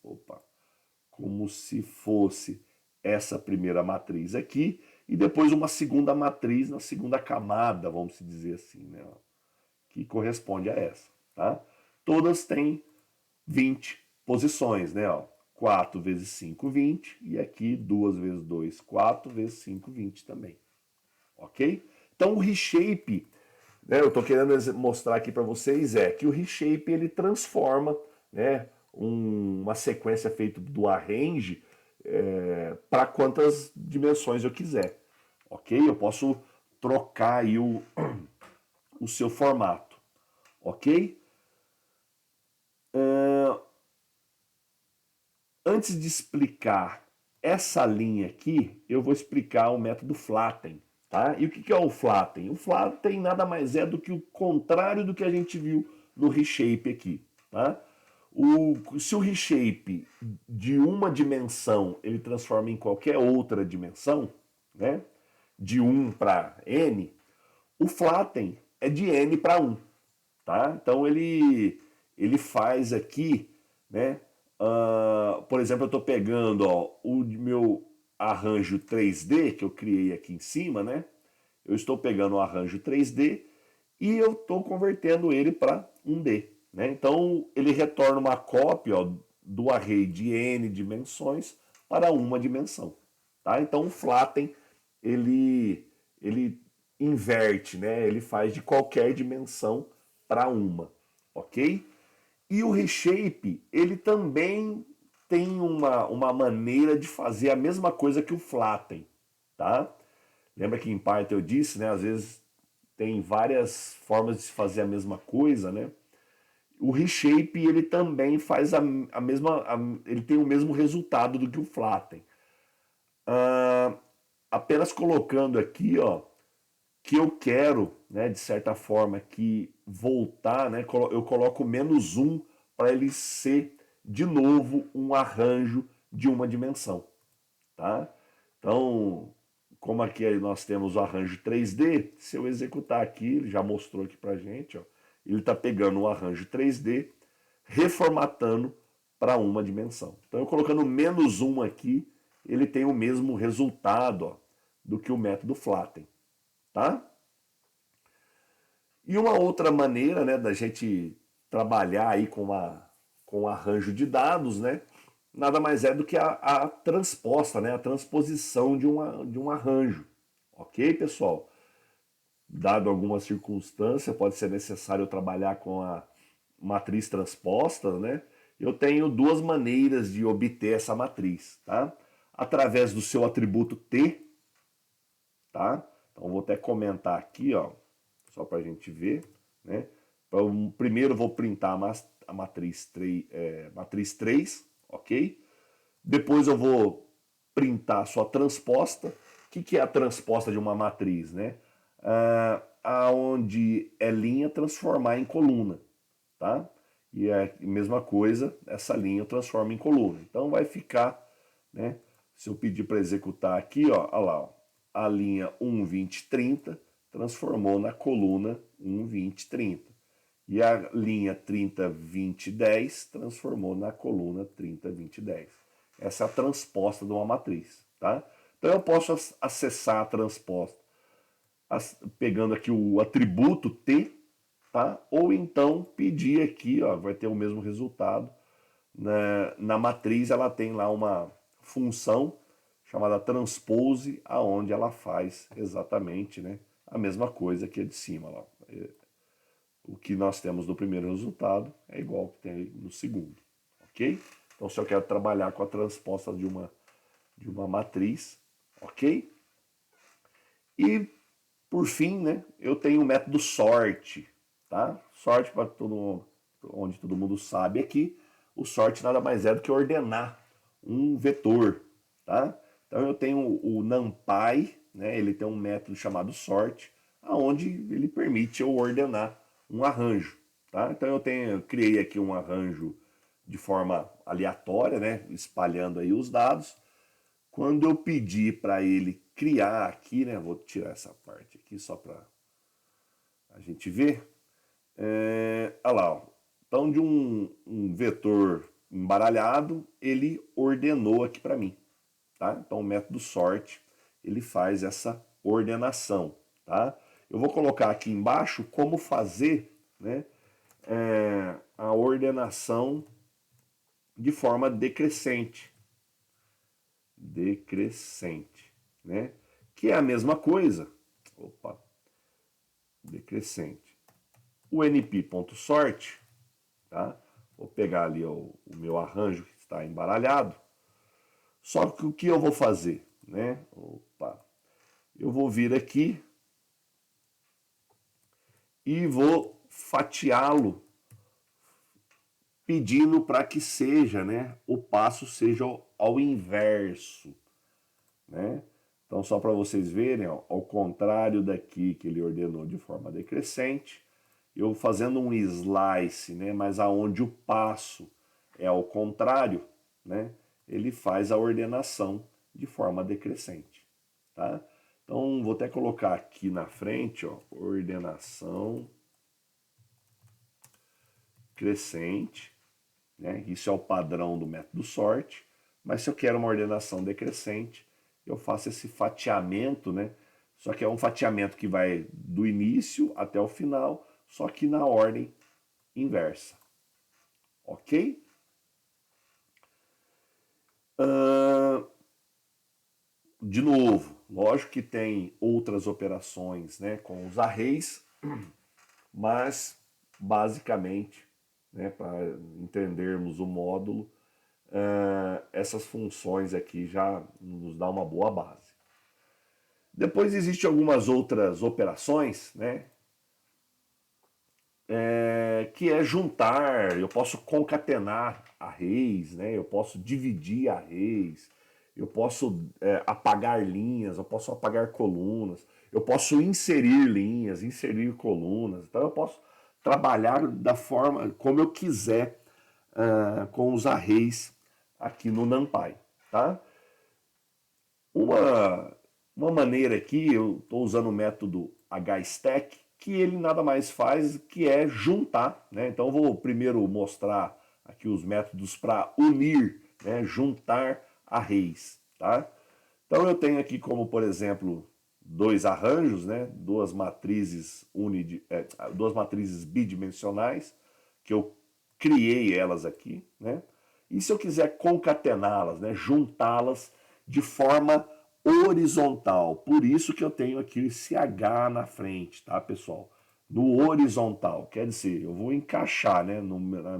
essa primeira matriz aqui, e depois uma segunda matriz na segunda camada, vamos dizer assim, né? Que corresponde a essa. tá? Todas têm 20 posições, né? Ó, 4 vezes 5, 20, e aqui 2 vezes 2, 4 vezes 5, 20 também, ok? Então o reshape, né, eu estou querendo mostrar aqui para vocês que o reshape ele transforma, né, uma sequência feita do arrange para quantas dimensões eu quiser, ok? Eu posso trocar aí o seu formato, ok? Antes de explicar essa linha aqui, eu vou explicar o método flatten, tá? E o que é o flatten? O flatten nada mais é do que o contrário do que a gente viu no reshape aqui, tá? Se o reshape de uma dimensão ele transforma em qualquer outra dimensão, né? De 1 para n, o flatten é de n para 1, tá? Então ele faz aqui, né? Por exemplo, eu estou pegando o meu arranjo 3D que eu criei aqui em cima, né? Eu estou pegando o arranjo 3D e eu estou convertendo ele para 1D, né? Então ele retorna uma cópia do array de n dimensões para uma dimensão, tá? Então o flatten ele inverte, né? Ele faz de qualquer dimensão para uma, ok? E o reshape, ele também tem uma maneira de fazer a mesma coisa que o flatten, tá? Lembra que em Python eu disse, né? Às vezes tem várias formas de se fazer a mesma coisa, né? O reshape, ele também faz a mesma... ele tem o mesmo resultado do que o flatten. Apenas colocando aqui, ó, que eu quero, né, de certa forma, que voltar, né, eu coloco -1 para ele ser de novo um arranjo de uma dimensão, tá? Então, como aqui nós temos o arranjo 3D, se eu executar aqui, ele já mostrou aqui para gente, ó, ele está pegando um arranjo 3D, reformatando para uma dimensão. Então, eu colocando -1 aqui, ele tem o mesmo resultado, ó, do que o método flatten, tá? E uma outra maneira, né, da gente trabalhar aí com arranjo de dados, né, nada mais é do que a transposta, né, a transposição de um arranjo. Ok, pessoal? Dado alguma circunstância, pode ser necessário trabalhar com a matriz transposta, né? Eu tenho duas maneiras de obter essa matriz, tá? Através do seu atributo T, tá? Então vou até comentar aqui, ó, só para a gente ver, né? Então, primeiro vou printar a matriz 3, ok? Depois eu vou printar a sua transposta. O que é a transposta de uma matriz, né? Aonde é linha transformar em coluna, tá? E é a mesma coisa, essa linha eu transformo em coluna. Então vai ficar, né? Se eu pedir para executar aqui, ó, olha lá, ó, a linha 1, 20, 30 transformou na coluna 1, 20, 30. E a linha 30, 20, 10 transformou na coluna 30, 20, 10. Essa é a transposta de uma matriz, tá? Então eu posso acessar a transposta pegando aqui o atributo T, tá? Ou então pedir aqui, ó, vai ter o mesmo resultado. Na matriz ela tem lá uma função chamada transpose, aonde ela faz exatamente, né, a mesma coisa que a de cima lá. O que nós temos no primeiro resultado é igual ao que tem no segundo, ok? Então se eu quero trabalhar com a transposta de uma matriz, ok? E por fim, né, eu tenho o método sort, tá? Sort, para onde todo mundo sabe aqui, o sort nada mais é do que ordenar um vetor, tá? Então eu tenho o NumPy, né, ele tem um método chamado sort, aonde ele permite eu ordenar um arranjo, tá? Então eu criei aqui um arranjo de forma aleatória, né, espalhando aí os dados. Quando eu pedi para ele criar aqui, né, vou tirar essa parte aqui só para a gente ver. Olha lá, ó. Então de um vetor embaralhado, ele ordenou aqui para mim, tá? Então o método sort, ele faz essa ordenação, tá? Eu vou colocar aqui embaixo como fazer, né, a ordenação de forma decrescente. Decrescente, né? Que é a mesma coisa. Opa, decrescente. O np.sort, tá? Vou pegar ali o meu arranjo que está embaralhado. Só que o que eu vou fazer, né? Opa, eu vou vir aqui e vou fatiá-lo, pedindo para que seja, né? O passo seja ao inverso, né? Então, só para vocês verem, ó, ao contrário daqui que ele ordenou de forma decrescente, eu fazendo um slice, né, mas aonde o passo é ao contrário, né, ele faz a ordenação de forma decrescente, tá? Então, vou até colocar aqui na frente, ó, ordenação crescente, né? Isso é o padrão do método sort, mas se eu quero uma ordenação decrescente, eu faço esse fatiamento, né? Só que é um fatiamento que vai do início até o final, só que na ordem inversa. Ok? De novo, lógico que tem outras operações, né, com os arrays, mas basicamente, né, para entendermos o módulo, essas funções aqui já nos dá uma boa base. Depois existem algumas outras operações, né, que é juntar, eu posso concatenar arrays, né, eu posso dividir arrays, eu posso apagar linhas, eu posso apagar colunas, eu posso inserir linhas, inserir colunas, então eu posso trabalhar da forma como eu quiser com os arrays aqui no NumPy, tá? Uma maneira aqui, eu estou usando o método hstack, que ele nada mais faz que é juntar, né? Então eu vou primeiro mostrar aqui os métodos para unir, né? Juntar arrays, tá? Então eu tenho aqui como, por exemplo, dois arranjos, né? Duas matrizes bidimensionais, que eu criei elas aqui, né? E se eu quiser concatená-las, né? Juntá-las de forma horizontal. Por isso que eu tenho aqui esse H na frente, tá, pessoal? No horizontal, quer dizer, eu vou encaixar, né, na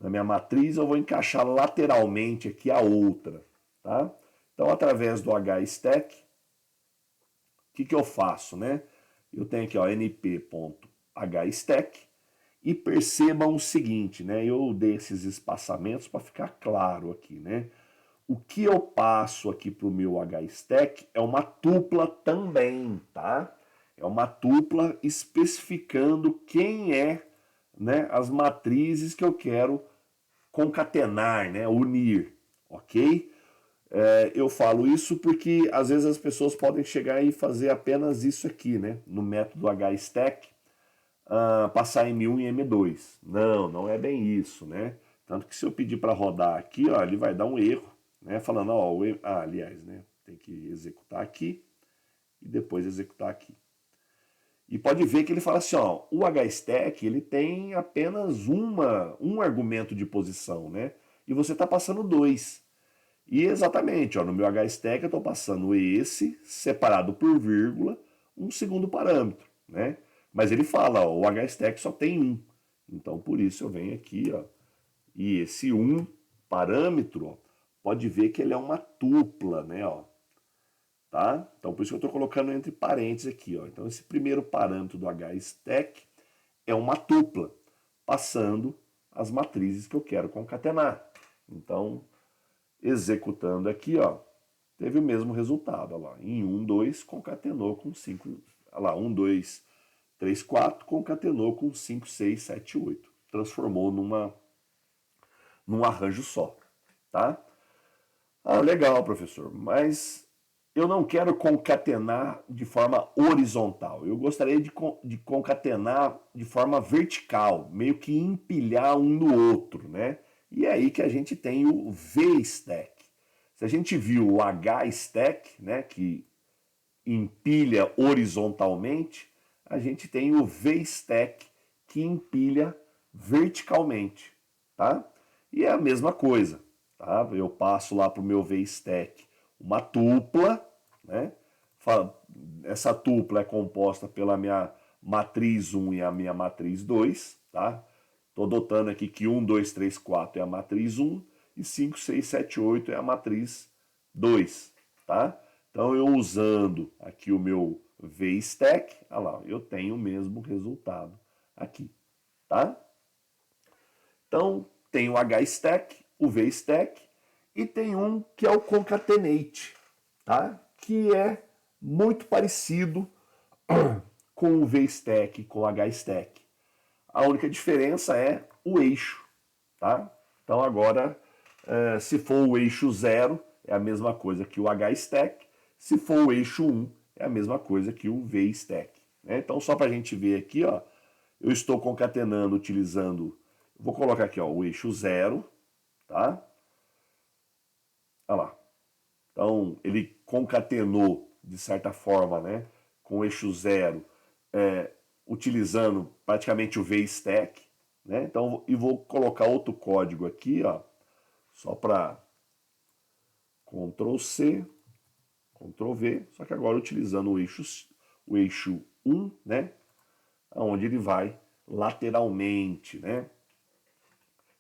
minha matriz, eu vou encaixar lateralmente aqui a outra, tá? Então, através do hstack, o que eu faço, né? Eu tenho aqui, ó, np.hstack, e percebam o seguinte, né? Eu dei esses espaçamentos para ficar claro aqui, né? O que eu passo aqui para o meu hstack é uma tupla também, tá? É uma tupla especificando quem é, né, as matrizes que eu quero concatenar, né, unir, ok? Eu falo isso porque às vezes as pessoas podem chegar e fazer apenas isso aqui, né, no método hstack, passar M1 e M2. Não, não é bem isso, né? Tanto que se eu pedir para rodar aqui, ó, ele vai dar um erro, né? Falando, ó, aliás, né? Tem que executar aqui e depois executar aqui. E pode ver que ele fala assim, ó, o hstack ele tem apenas um argumento de posição, né? E você está passando dois. E exatamente, ó, no meu hstack eu estou passando esse separado por vírgula, um segundo parâmetro, né? Mas ele fala, ó, o hstack só tem um. Então por isso eu venho aqui, ó, e esse um parâmetro, ó, pode ver que ele é uma tupla, né, ó. Tá? Então por isso que eu estou colocando entre parênteses aqui, ó. Então esse primeiro parâmetro do hstack é uma tupla, passando as matrizes que eu quero concatenar. Então, executando aqui, ó, teve o mesmo resultado, ó lá. Em 1, 2, concatenou com 5, ó lá, 1, 2, 3, 4, concatenou com 5, 6, 7, 8. Transformou num arranjo só, tá? Ah, legal, professor, mas eu não quero concatenar de forma horizontal. Eu gostaria de concatenar de forma vertical, meio que empilhar um no outro, né? E é aí que a gente tem o V-stack. Se a gente viu o H-stack, né, que empilha horizontalmente, a gente tem o V-stack, que empilha verticalmente, tá? E é a mesma coisa, tá? Eu passo lá para o meu VStack uma tupla, né? Essa tupla é composta pela minha matriz 1 e a minha matriz 2, tá? Estou dotando aqui que 1, 2, 3, 4 é a matriz 1 e 5, 6, 7, 8 é a matriz 2, tá? Então eu usando aqui o meu VStack, olha lá, eu tenho o mesmo resultado aqui, tá? Então tem o HStack, o VStack e tem um que é o Concatenate, tá? Que é muito parecido com o VStack e com o HStack. A única diferença é o eixo, tá? Então agora, se for o eixo 0, é a mesma coisa que o HStack. Se for o eixo 1, é a mesma coisa que o VStack. Né? Então só para a gente ver aqui, ó, eu estou concatenando utilizando, vou colocar aqui ó, o eixo 0, tá? Olha lá. Então ele concatenou, de certa forma, né, com o eixo 0, utilizando praticamente o VStack, né? Então, e vou colocar outro código aqui, ó, só para Ctrl C, Ctrl V, só que agora utilizando o eixo 1, né? Onde ele vai lateralmente, né?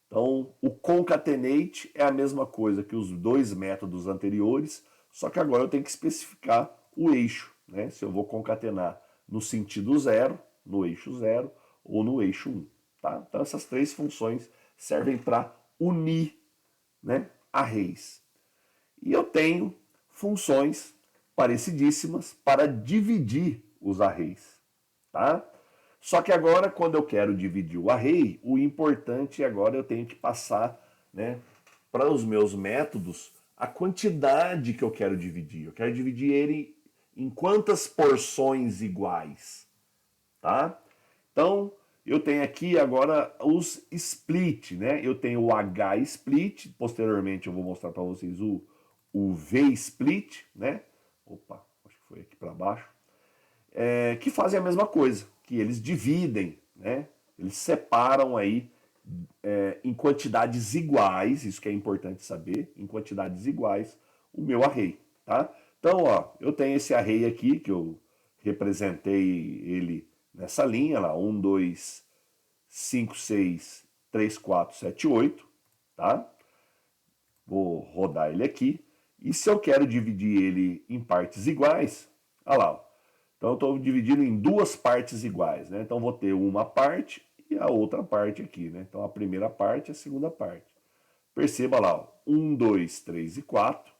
Então, o concatenate é a mesma coisa que os dois métodos anteriores, só que agora eu tenho que especificar o eixo, né? Se eu vou concatenar no sentido 0, no eixo 0 ou no eixo 1, tá? Então, essas três funções servem para unir, né, arrays. E eu tenho funções parecidíssimas para dividir os arrays, tá? Só que agora, quando eu quero dividir o array, o importante agora eu tenho que passar, né, para os meus métodos a quantidade que eu quero dividir. Eu quero dividir ele em quantas porções iguais, tá? Então, eu tenho aqui agora os split, né? Eu tenho o H-split, posteriormente eu vou mostrar para vocês o V-split, né? Opa, acho que foi aqui para baixo. Que fazem a mesma coisa, que eles dividem, né? Eles separam aí em quantidades iguais, isso que é importante saber, em quantidades iguais, o meu array, tá? Então, ó, eu tenho esse array aqui, que eu representei ele nessa linha lá, 1, 2, 5, 6, 3, 4, 7, 8, tá? Vou rodar ele aqui. E se eu quero dividir ele em partes iguais, olha lá, ó. Então eu estou dividindo em duas partes iguais, né? Então vou ter uma parte e a outra parte aqui, né? Então a primeira parte e a segunda parte. Perceba lá, ó, 1, 2, 3 e 4,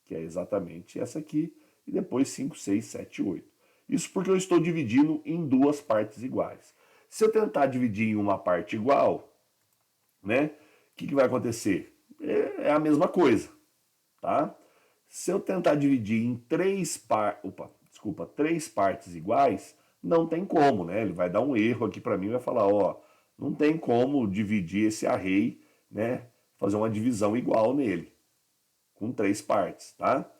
que é exatamente essa aqui, e depois 5, 6, 7 e 8. Isso porque eu estou dividindo em duas partes iguais. Se eu tentar dividir em uma parte igual, né? O que vai acontecer? É a mesma coisa, tá? Se eu tentar dividir em três partes iguais, não tem como, né? Ele vai dar um erro aqui para mim e vai falar, ó, não tem como dividir esse array, né? Fazer uma divisão igual nele, com três partes, tá?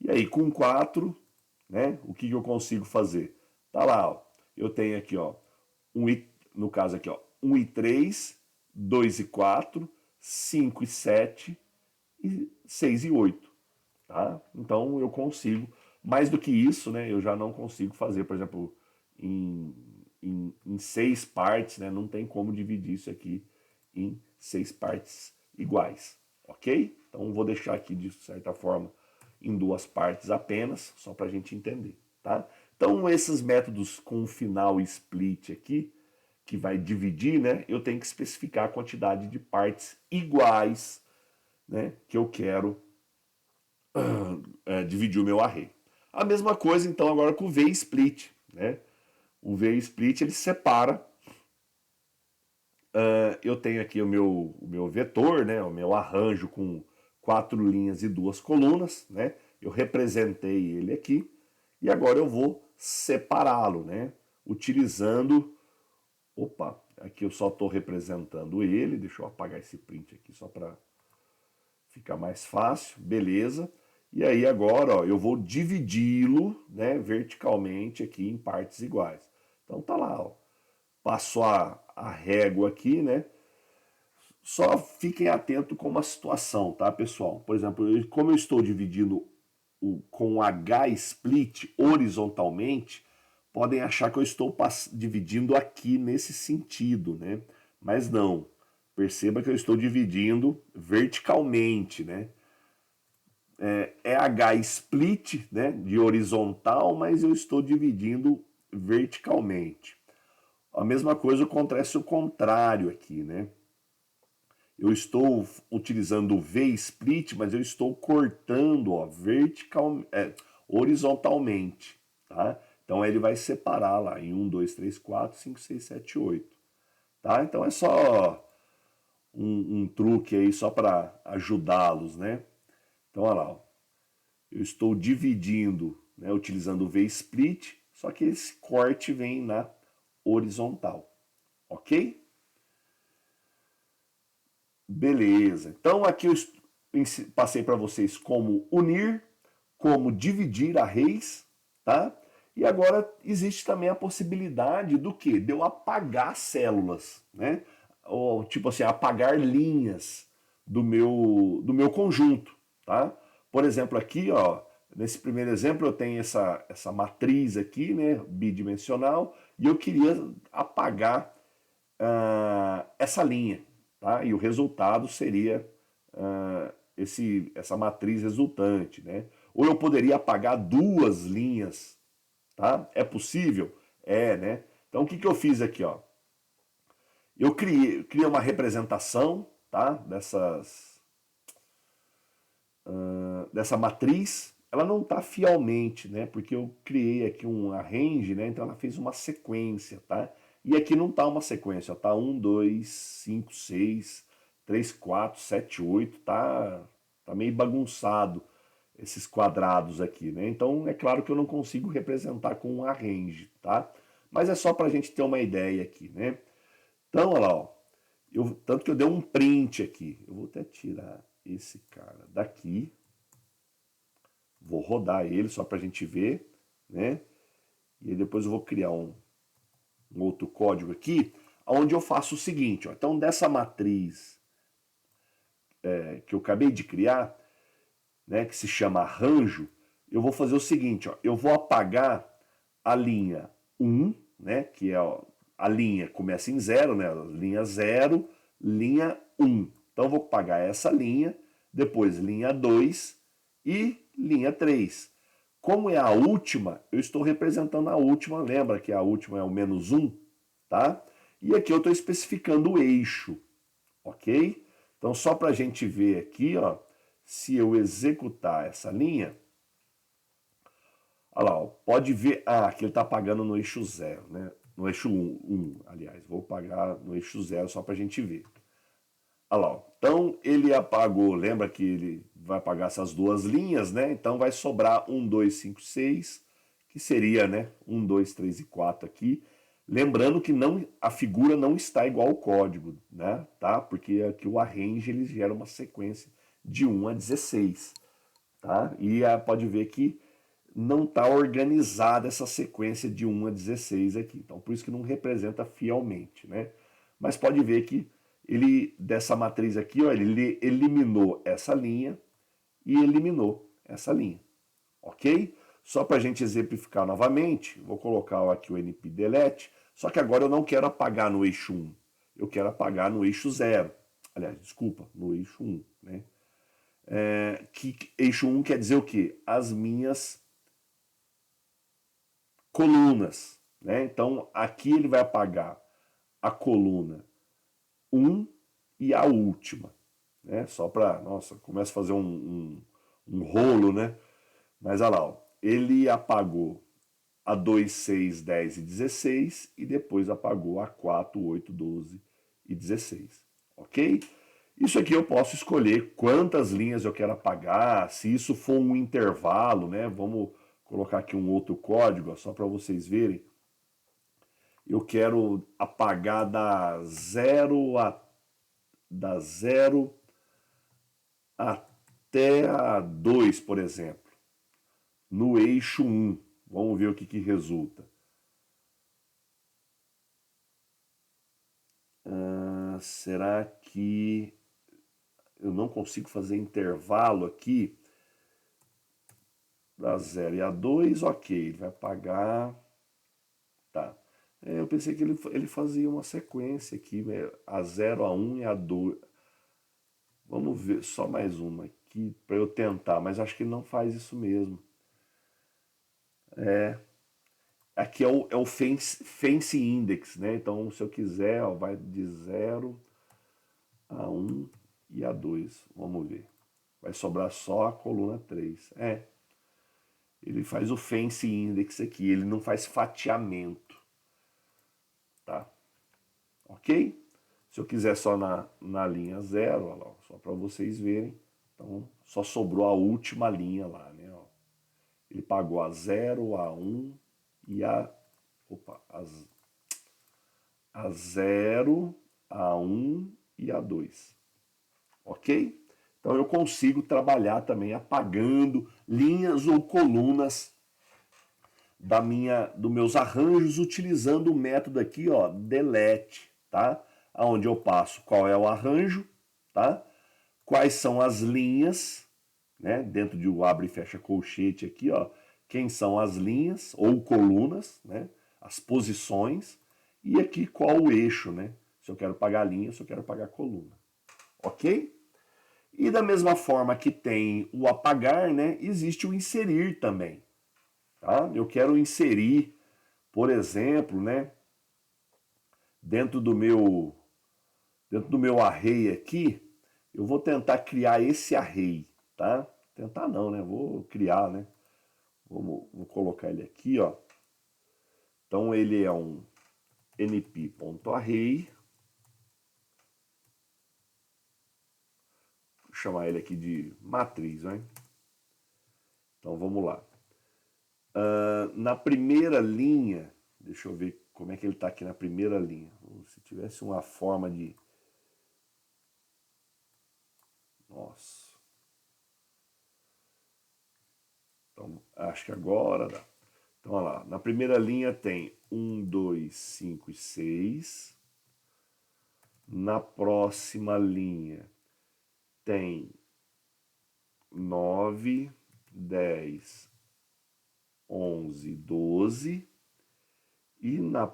E aí, com 4, né? O que eu consigo fazer? Tá lá, ó. Eu tenho aqui, ó, no caso aqui, ó, 1 e 3, 2 e 4, 5 e 7 e 6 e 8. Tá? Então eu consigo. Mais do que isso, né, eu já não consigo fazer, por exemplo, em 6 partes, né, não tem como dividir isso aqui em 6 partes iguais, ok? Então vou deixar aqui de certa forma em duas partes apenas, só para a gente entender, tá? Então esses métodos com final split aqui, que vai dividir, né, eu tenho que especificar a quantidade de partes iguais, né, que eu quero dividir o meu array. A mesma coisa então agora com o V-split, né? O V-split ele separa. Eu tenho aqui o meu vetor, né? O meu arranjo com 4 linhas e 2 colunas, né? Eu representei ele aqui e agora eu vou separá-lo, né? Utilizando, opa, aqui eu só estou representando ele. Deixa eu apagar esse print aqui só para ficar mais fácil, beleza? E aí agora, ó, eu vou dividi-lo, né, verticalmente aqui em partes iguais. Então tá lá, ó. passo a régua aqui, né? Só fiquem atentos com uma situação, tá, pessoal? Por exemplo, como eu estou dividindo com o H-split horizontalmente, podem achar que eu estou dividindo aqui nesse sentido, né? Mas não. Perceba que eu estou dividindo verticalmente, né? É H-split, né, de horizontal, mas eu estou dividindo verticalmente. A mesma coisa acontece o contrário aqui, né? Eu estou utilizando o V-split, mas eu estou cortando, ó, horizontalmente, tá? Então ele vai separar lá em 1, 2, 3, 4, 5, 6, 7, 8, tá? Então é só um truque aí só para ajudá-los, né? Então olha lá, ó. Eu estou dividindo, né, utilizando o V-split, só que esse corte vem na horizontal, ok? Beleza. Então aqui eu passei para vocês como unir, como dividir arrays, tá? E agora existe também a possibilidade do que? De eu apagar células, né? Ou tipo assim, apagar linhas do meu conjunto, tá? Por exemplo, aqui, ó, nesse primeiro exemplo eu tenho essa matriz aqui, né, bidimensional, e eu queria apagar essa linha, tá? E o resultado seria essa matriz resultante, né? Ou eu poderia apagar duas linhas, tá? É possível? É, né? Então o que eu fiz aqui, ó? Eu criei uma representação, tá? Dessa matriz. Ela não está fielmente, né? Porque eu criei aqui um arrange, né? Então ela fez uma sequência, tá? E aqui não está uma sequência, tá 1, 2, 5, 6, 3, 4, 7, 8, tá meio bagunçado esses quadrados aqui, né? Então é claro que eu não consigo representar com um arrange, tá? Mas é só para a gente ter uma ideia aqui, né? Então, olha lá, ó. Tanto que eu dei um print aqui. Eu vou até tirar esse cara daqui. Vou rodar ele só para a gente ver, né? E aí depois eu vou criar um outro código aqui, onde eu faço o seguinte, ó. Então dessa matriz que eu acabei de criar, né, que se chama arranjo, eu vou fazer o seguinte, ó. Eu vou apagar a linha 1, né, que é ó, a linha começa em 0, né, linha 0, linha 1. Então eu vou apagar essa linha, depois linha 2 e linha 3. Como é a última, eu estou representando a última, lembra que a última é o menos 1, tá? E aqui eu estou especificando o eixo, ok? Então só para a gente ver aqui, ó, se eu executar essa linha, olha lá, ó, pode ver, aqui ele está apagando no eixo 0, né? No eixo 1, aliás, vou apagar no eixo 0 só para a gente ver. Olha lá, ó. Então ele apagou, lembra que ele vai apagar essas duas linhas, né? Então vai sobrar 1, 2, 5, 6, que seria, né? 1, 2, 3 e 4 aqui. Lembrando que a figura não está igual ao código, né? Tá? Porque aqui o arrange ele gera uma sequência de 1 a 16, tá? E pode ver que não está organizada essa sequência de 1 a 16 aqui. Então por isso que não representa fielmente, né? Mas pode ver que ele, dessa matriz aqui, ó, ele eliminou essa linha e eliminou essa linha, ok? Só para a gente exemplificar novamente, vou colocar aqui o npdelete, só que agora eu não quero apagar no eixo 1, eu quero apagar no eixo 0. Aliás, desculpa, no eixo 1, né? Que eixo 1 quer dizer o quê? As minhas colunas, né? Então aqui ele vai apagar a coluna 1 e a última, né? Só para, nossa, começa a fazer um rolo, né? Mas olha lá, ó, ele apagou a 2, 6, 10 e 16 e depois apagou a 4, 8, 12 e 16, ok? Isso aqui eu posso escolher quantas linhas eu quero apagar, se isso for um intervalo, né? Vamos colocar aqui um outro código, ó, só para vocês verem. Eu quero apagar da 0 até a 2, por exemplo, no eixo 1. Vamos ver o que resulta. Será que eu não consigo fazer intervalo aqui da 0 e a 2? Ok, ele vai pagar. Tá. Eu pensei que ele fazia uma sequência aqui, né? A 0, a 1 e a 2. Vamos ver só mais uma aqui para eu tentar, mas acho que ele não faz isso mesmo. Aqui é o Fancy Index, né? Então, se eu quiser, ó, vai de 0 a 1 e a 2. Vamos ver. Vai sobrar só a coluna 3. Ele faz o Fancy Index aqui, ele não faz fatiamento, tá? Ok? Se eu quiser só na linha 0, ó lá, só para vocês verem, então só sobrou a última linha lá, né? Ó. Ele pagou a 0, a 1 e a 0, a 1 e a 2. Ok? Então eu consigo trabalhar também apagando linhas ou colunas dos meus arranjos utilizando o método aqui, ó, delete, tá? Onde eu passo qual é o arranjo, tá? Quais são as linhas, né? Dentro de um abre e fecha colchete aqui, ó, quem são as linhas ou colunas, né? As posições e aqui qual o eixo, né? Se eu quero pagar linha, se eu quero pagar coluna, ok? E da mesma forma que tem o apagar, né? Existe o inserir também, tá? Eu quero inserir, por exemplo, né? Dentro do meu array aqui, eu vou tentar criar esse array, tá? Tentar não, né? Vou criar, né? Vou colocar ele aqui, ó. Então ele é um np.array. Vou chamar ele aqui de matriz, né? Então vamos lá. Na primeira linha, deixa eu ver como é que ele está aqui na primeira linha. Se tivesse uma forma de... Nossa. Então, acho que agora dá. Então, olha lá. Na primeira linha tem 1, 2, 5 e 6. Na próxima linha tem 9, 10, 11, 12. E na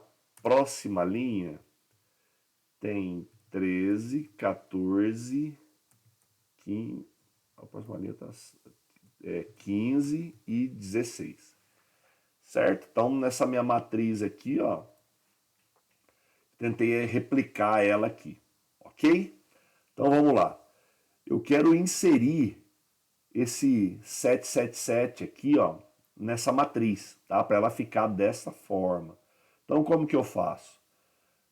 próxima linha tem 13, 14, 15. A próxima linha está 15 e 16. Certo? Então, nessa minha matriz aqui, ó, tentei replicar ela aqui, ok? Então, vamos lá. Eu quero inserir esse 777 aqui, ó, nessa matriz, tá? Para ela ficar dessa forma. Então, como que eu faço?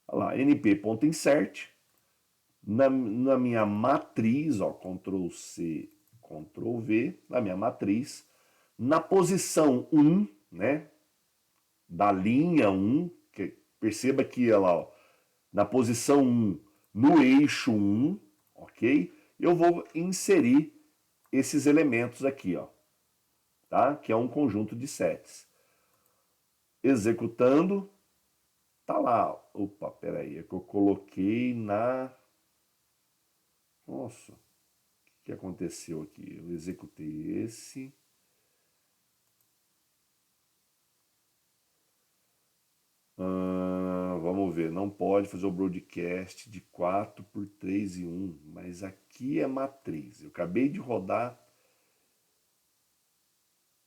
Olha lá, np.insert. Na minha matriz, ó, Ctrl C, Ctrl V, na minha matriz, na posição 1, né, da linha 1, perceba que ela, ó, na posição 1, no eixo 1, ok? Eu vou inserir esses elementos aqui, ó, tá? Que é um conjunto de sets. Executando, tá lá. Opa, peraí, é que eu coloquei na... Nossa, o que aconteceu aqui? Eu executei esse... Vamos ver, não pode fazer o broadcast de 4 por 3 e 1, mas aqui é matriz. Eu acabei de rodar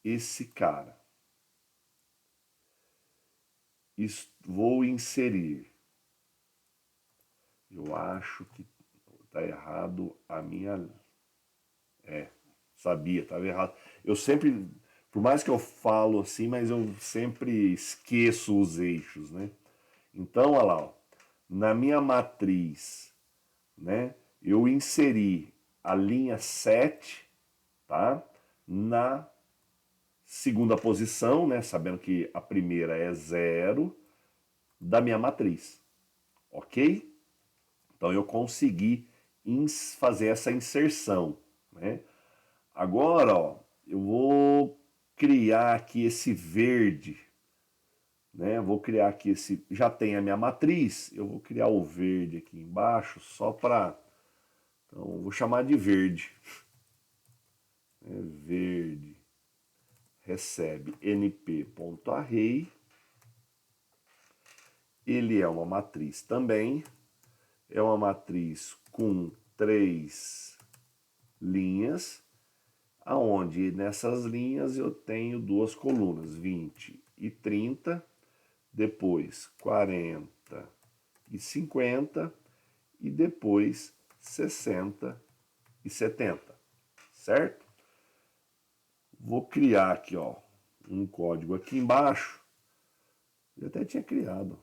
esse cara. Vou inserir. Eu acho que está errado a minha... Sabia, estava errado. Eu sempre, por mais que eu falo assim, mas eu sempre esqueço os eixos, né? Então, olha lá, ó, na minha matriz, né, eu inseri a linha 7, tá? Na segunda posição, né, sabendo que a primeira é 0, da minha matriz, ok? Então eu consegui fazer essa inserção, né? Agora, ó, eu vou criar aqui esse verde né? Vou criar aqui esse, já tem a minha matriz, eu vou criar o verde aqui embaixo só para, então vou chamar de verde, verde recebe np.array, ele é uma matriz também, é uma matriz com 3 linhas, aonde nessas linhas eu tenho duas colunas, 20 e 30, depois 40 e 50 e depois 60 e 70, certo? Vou criar aqui, ó, um código aqui embaixo, eu até tinha criado,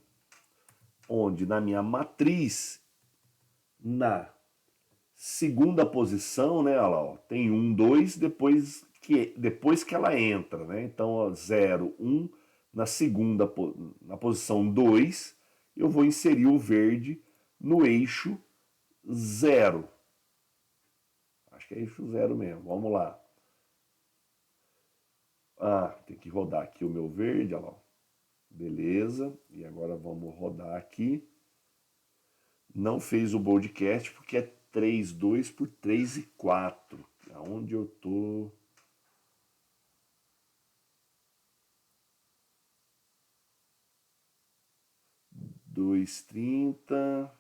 onde na minha matriz, na segunda posição, né, olha lá, ó, tem 1, 2, depois que ela entra, né? Então, ó, 0, 1, na segunda, na posição 2, eu vou inserir o verde no eixo 0. Acho que é eixo 0 mesmo, vamos lá. Ah, tem que rodar aqui o meu verde, olha lá. Beleza, e agora vamos rodar aqui. Não fez o broadcast porque é 3, 2 por 3 e 4. Aonde eu tô? 2,30.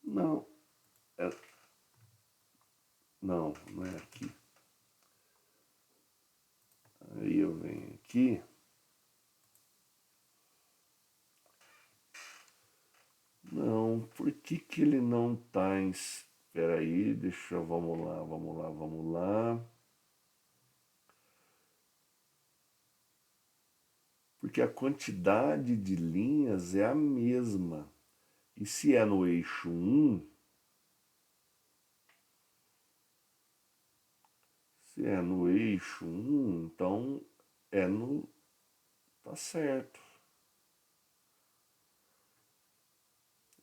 Não, é, não é aqui. Aí eu venho aqui. Não, por que que ele não tá em... Espera aí, deixa eu... Vamos lá, vamos lá, vamos lá. Porque a quantidade de linhas é a mesma. E se é no eixo 1, se é no eixo 1, então é no... Tá certo.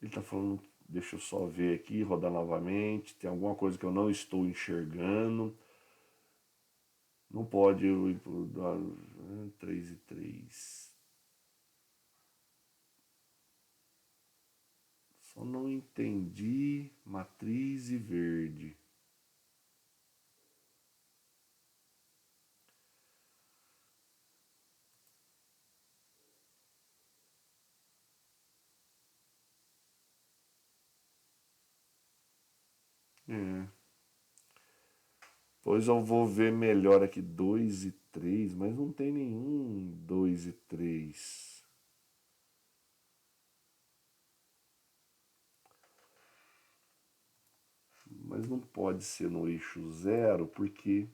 Ele tá falando... Deixa eu só ver aqui, rodar novamente. Tem alguma coisa que eu não estou enxergando. Não pode eu ir pro 3 e 3. Só não entendi matriz e verde. É. Pois eu vou ver melhor aqui 2 e 3, mas não tem nenhum 2 e 3. Mas não pode ser no eixo 0, porque...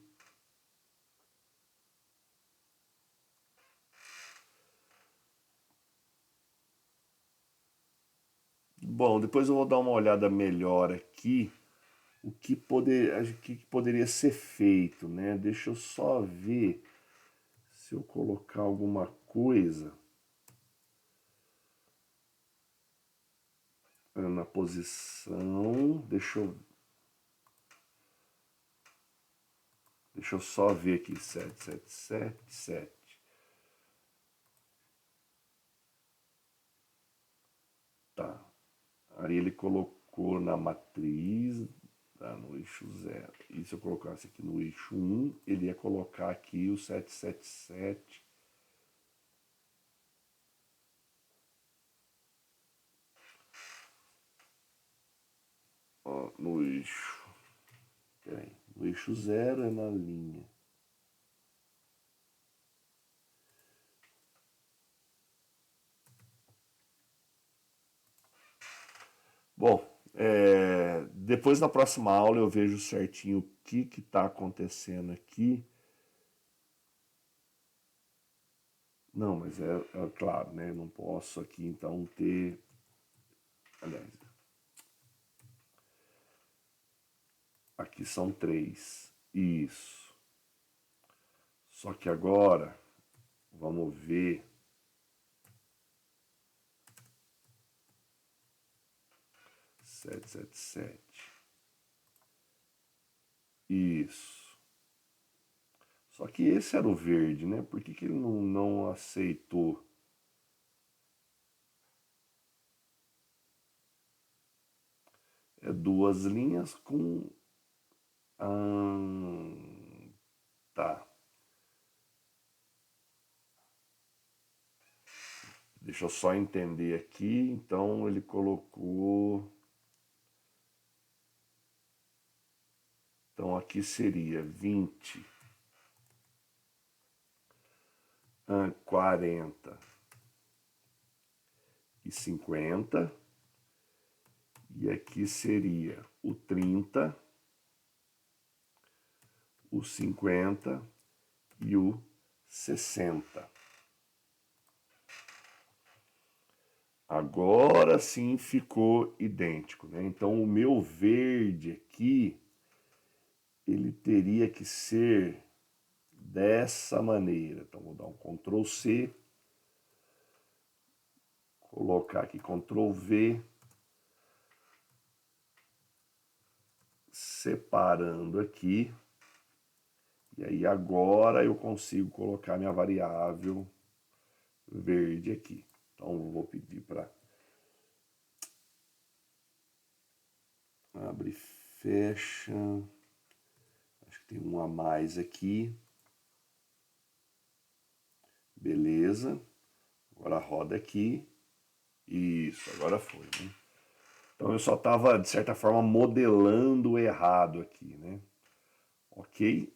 Bom, depois eu vou dar uma olhada melhor aqui, o que poderia ser feito, né? Deixa eu só ver se eu colocar alguma coisa na posição. Deixa eu só ver aqui, 7, 7, 7, 7. Tá. Aí ele colocou na matriz, tá, no eixo 0. E se eu colocasse aqui no eixo 1, ele ia colocar aqui o 777. Ó, no eixo. Peraí. No eixo 0 é na linha. Bom, depois na próxima aula eu vejo certinho o que está acontecendo aqui. Não, mas é claro, né? Eu não posso aqui então ter. Aliás, aqui são 3. Isso. Só que agora, vamos ver. 777. Isso. Só que esse era o verde, né? Por que que ele não aceitou? É duas linhas com... Tá. Deixa eu só entender aqui. Então ele colocou... Então aqui seria 20, 40 e 50. E aqui seria o 30, o 50 e o 60. Agora sim ficou idêntico, né? Então o meu verde aqui, ele teria que ser dessa maneira. Então vou dar um Ctrl C, colocar aqui Ctrl V, separando aqui. E aí agora eu consigo colocar minha variável verde aqui. Então vou pedir para abre e fecha. Acho que tem um a mais aqui. Beleza. Agora roda aqui. Isso, agora foi, né? Então eu só estava, de certa forma, modelando errado aqui, né? Ok?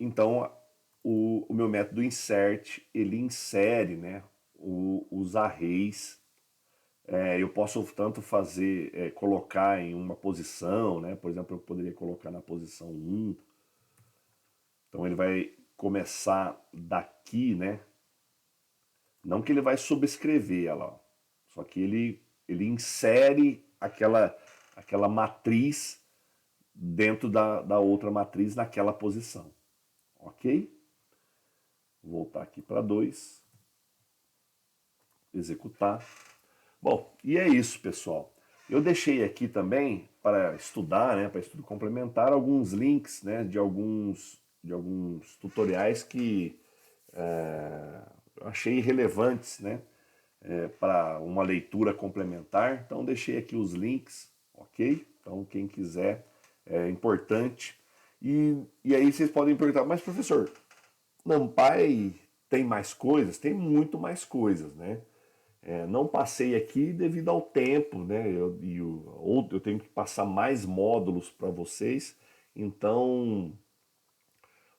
Então o meu método insert, ele insere, né, os arrays. Eu posso tanto fazer, colocar em uma posição, né? Por exemplo, eu poderia colocar na posição 1. Então ele vai começar daqui, né? Não que ele vai subscrever ela, só que ele insere aquela matriz dentro da outra matriz naquela posição. Ok? Vou voltar aqui para 2. Executar. Bom, e é isso, pessoal. Eu deixei aqui também para estudar, né, para estudo complementar, alguns links, né, de alguns tutoriais que eu achei relevantes, né, para uma leitura complementar. Então deixei aqui os links, ok? Então quem quiser, é importante. E aí vocês podem perguntar, mas professor, NumPy tem mais coisas? Tem muito mais coisas, né? Não passei aqui devido ao tempo, né? Eu tenho que passar mais módulos para vocês. Então,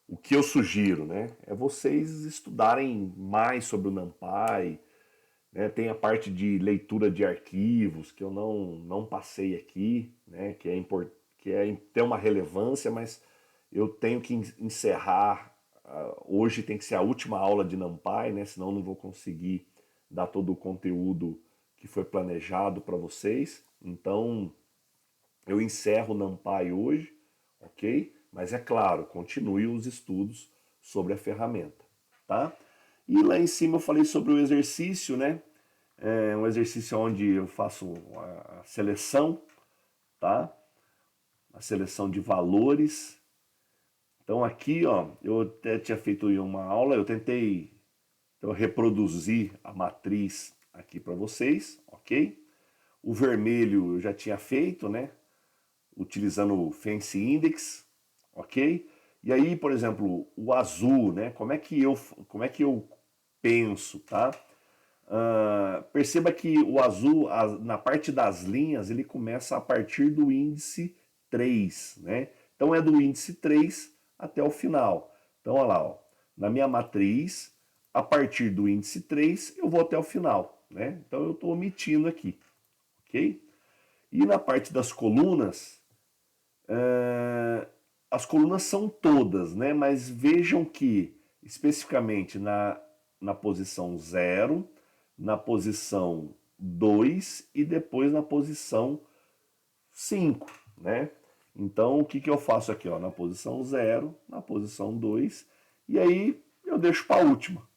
o que eu sugiro, né? É vocês estudarem mais sobre o NumPy, né? Tem a parte de leitura de arquivos que eu não passei aqui, né? Que tem uma relevância, mas eu tenho que encerrar. Hoje tem que ser a última aula de NumPy, né? Senão eu não vou conseguir dar todo o conteúdo que foi planejado para vocês. Então eu encerro o NumPy hoje, ok? Mas é claro, continue os estudos sobre a ferramenta, tá? E lá em cima eu falei sobre o exercício, né? É um exercício onde eu faço a seleção, tá? A seleção de valores. Então aqui, ó, eu até tinha feito uma aula, eu tentei reproduzir a matriz aqui para vocês, ok? O vermelho eu já tinha feito, né? Utilizando o Fancy Index, ok? E aí, por exemplo, o azul, né? Como é que eu penso, tá? Perceba que o azul, na parte das linhas, ele começa a partir do índice 3, né? Então é do índice 3 até o final. Então, olha lá, ó, na minha matriz, a partir do índice 3, eu vou até o final, né? Então eu estou omitindo aqui, ok? E na parte das colunas, as colunas são todas, né? Mas vejam que, especificamente na posição 0, na posição 2 e depois na posição 5, né? Então, o que, que eu faço aqui? Ó, na posição 0, na posição 2, e aí eu deixo para a última,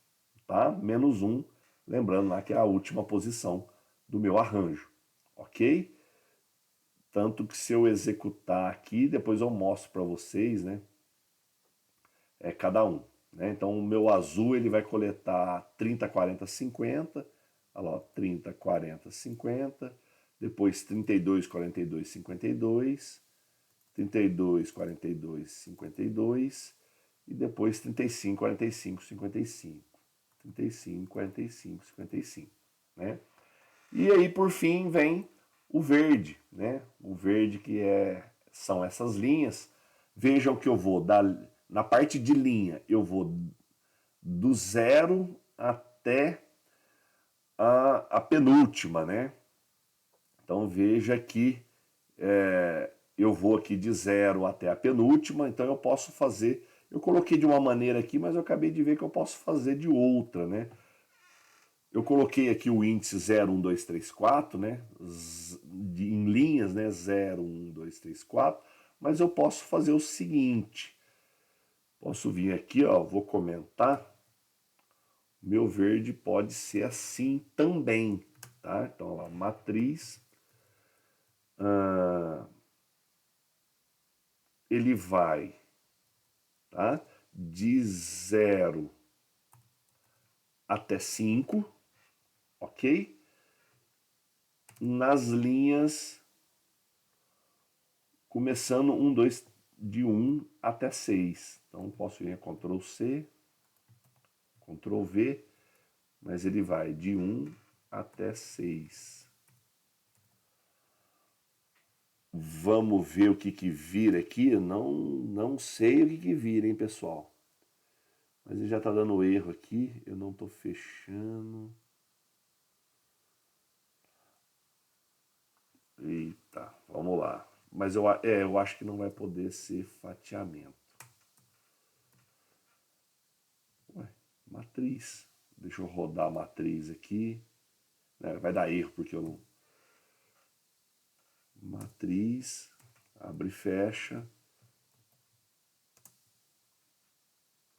tá? Menos 1, lembrando lá que é a última posição do meu arranjo, ok? Tanto que se eu executar aqui, depois eu mostro para vocês, né? Cada um. Né? Então o meu azul ele vai coletar 30, 40, 50. Olha lá, 30, 40, 50. Depois 32, 42, 52. 32, 42, 52. E depois 35, 45, 55. 35, 45, 55. Né? E aí, por fim, vem o verde, né? O verde são essas linhas. Vejam que eu vou na parte de linha, eu vou do 0 até a penúltima, né? Então veja que eu vou aqui de 0 até a penúltima, então eu posso fazer. Eu coloquei de uma maneira aqui, mas eu acabei de ver que eu posso fazer de outra, né? Eu coloquei aqui o índice 0, 1, 2, 3, 4, né? Em linhas, né? 0, 1, 2, 3, 4. Mas eu posso fazer o seguinte. Posso vir aqui, ó, vou comentar. Meu verde pode ser assim também, tá? Então, lá, matriz. Ele vai, tá? De 0 até 5, ok? Nas linhas, começando 1, 2, de 1 até 6. Então, posso ir a Ctrl C, Ctrl V, mas ele vai de 1 até 6. Vamos ver o que vira aqui. Eu não sei o que vira, hein, pessoal. Mas ele já está dando erro aqui. Eu não estou fechando. Eita, vamos lá. Mas eu acho que não vai poder ser fatiamento. Ué, matriz. Deixa eu rodar a matriz aqui. Vai dar erro porque eu não... Matriz. Abre e fecha.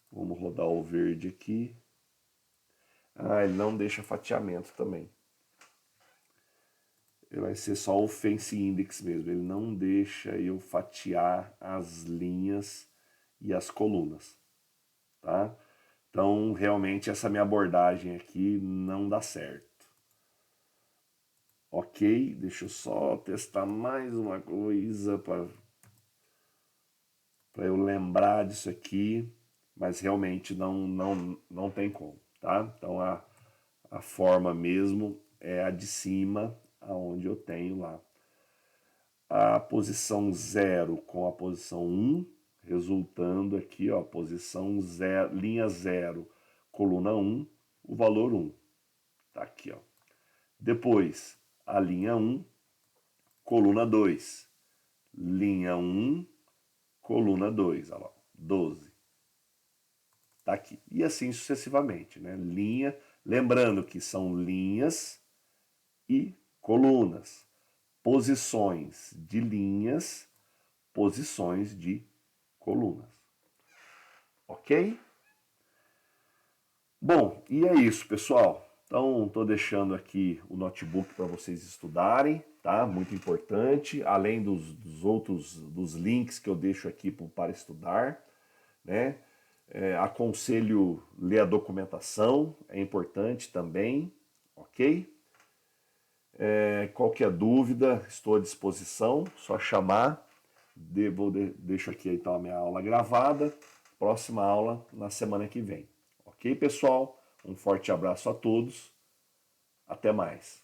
Vamos rodar o verde aqui. Ele não deixa fatiamento também. Ele vai ser só o Fancy Index mesmo. Ele não deixa eu fatiar as linhas e as colunas. Tá? Então, realmente, essa minha abordagem aqui não dá certo. Ok, deixa eu só testar mais uma coisa para eu lembrar disso aqui, mas realmente não tem como, tá? Então a forma mesmo é a de cima, aonde eu tenho lá a posição 0 com a posição 1, resultando aqui, ó, posição 0, linha 0, coluna 1, o valor 1. Tá aqui, ó. Depois, a linha 1, coluna 2. Linha 1, coluna 2, olha lá, 12. Tá aqui. E assim sucessivamente, né? Linha, lembrando que são linhas e colunas. Posições de linhas, posições de colunas. Ok? Bom, e é isso, pessoal. Então, estou deixando aqui o notebook para vocês estudarem, tá? Muito importante, além dos links que eu deixo aqui para estudar, né? Aconselho ler a documentação, é importante também, ok? Qualquer dúvida, estou à disposição, só chamar. Deixo aqui então a minha aula gravada. Próxima aula na semana que vem. Ok, pessoal? Um forte abraço a todos. Até mais.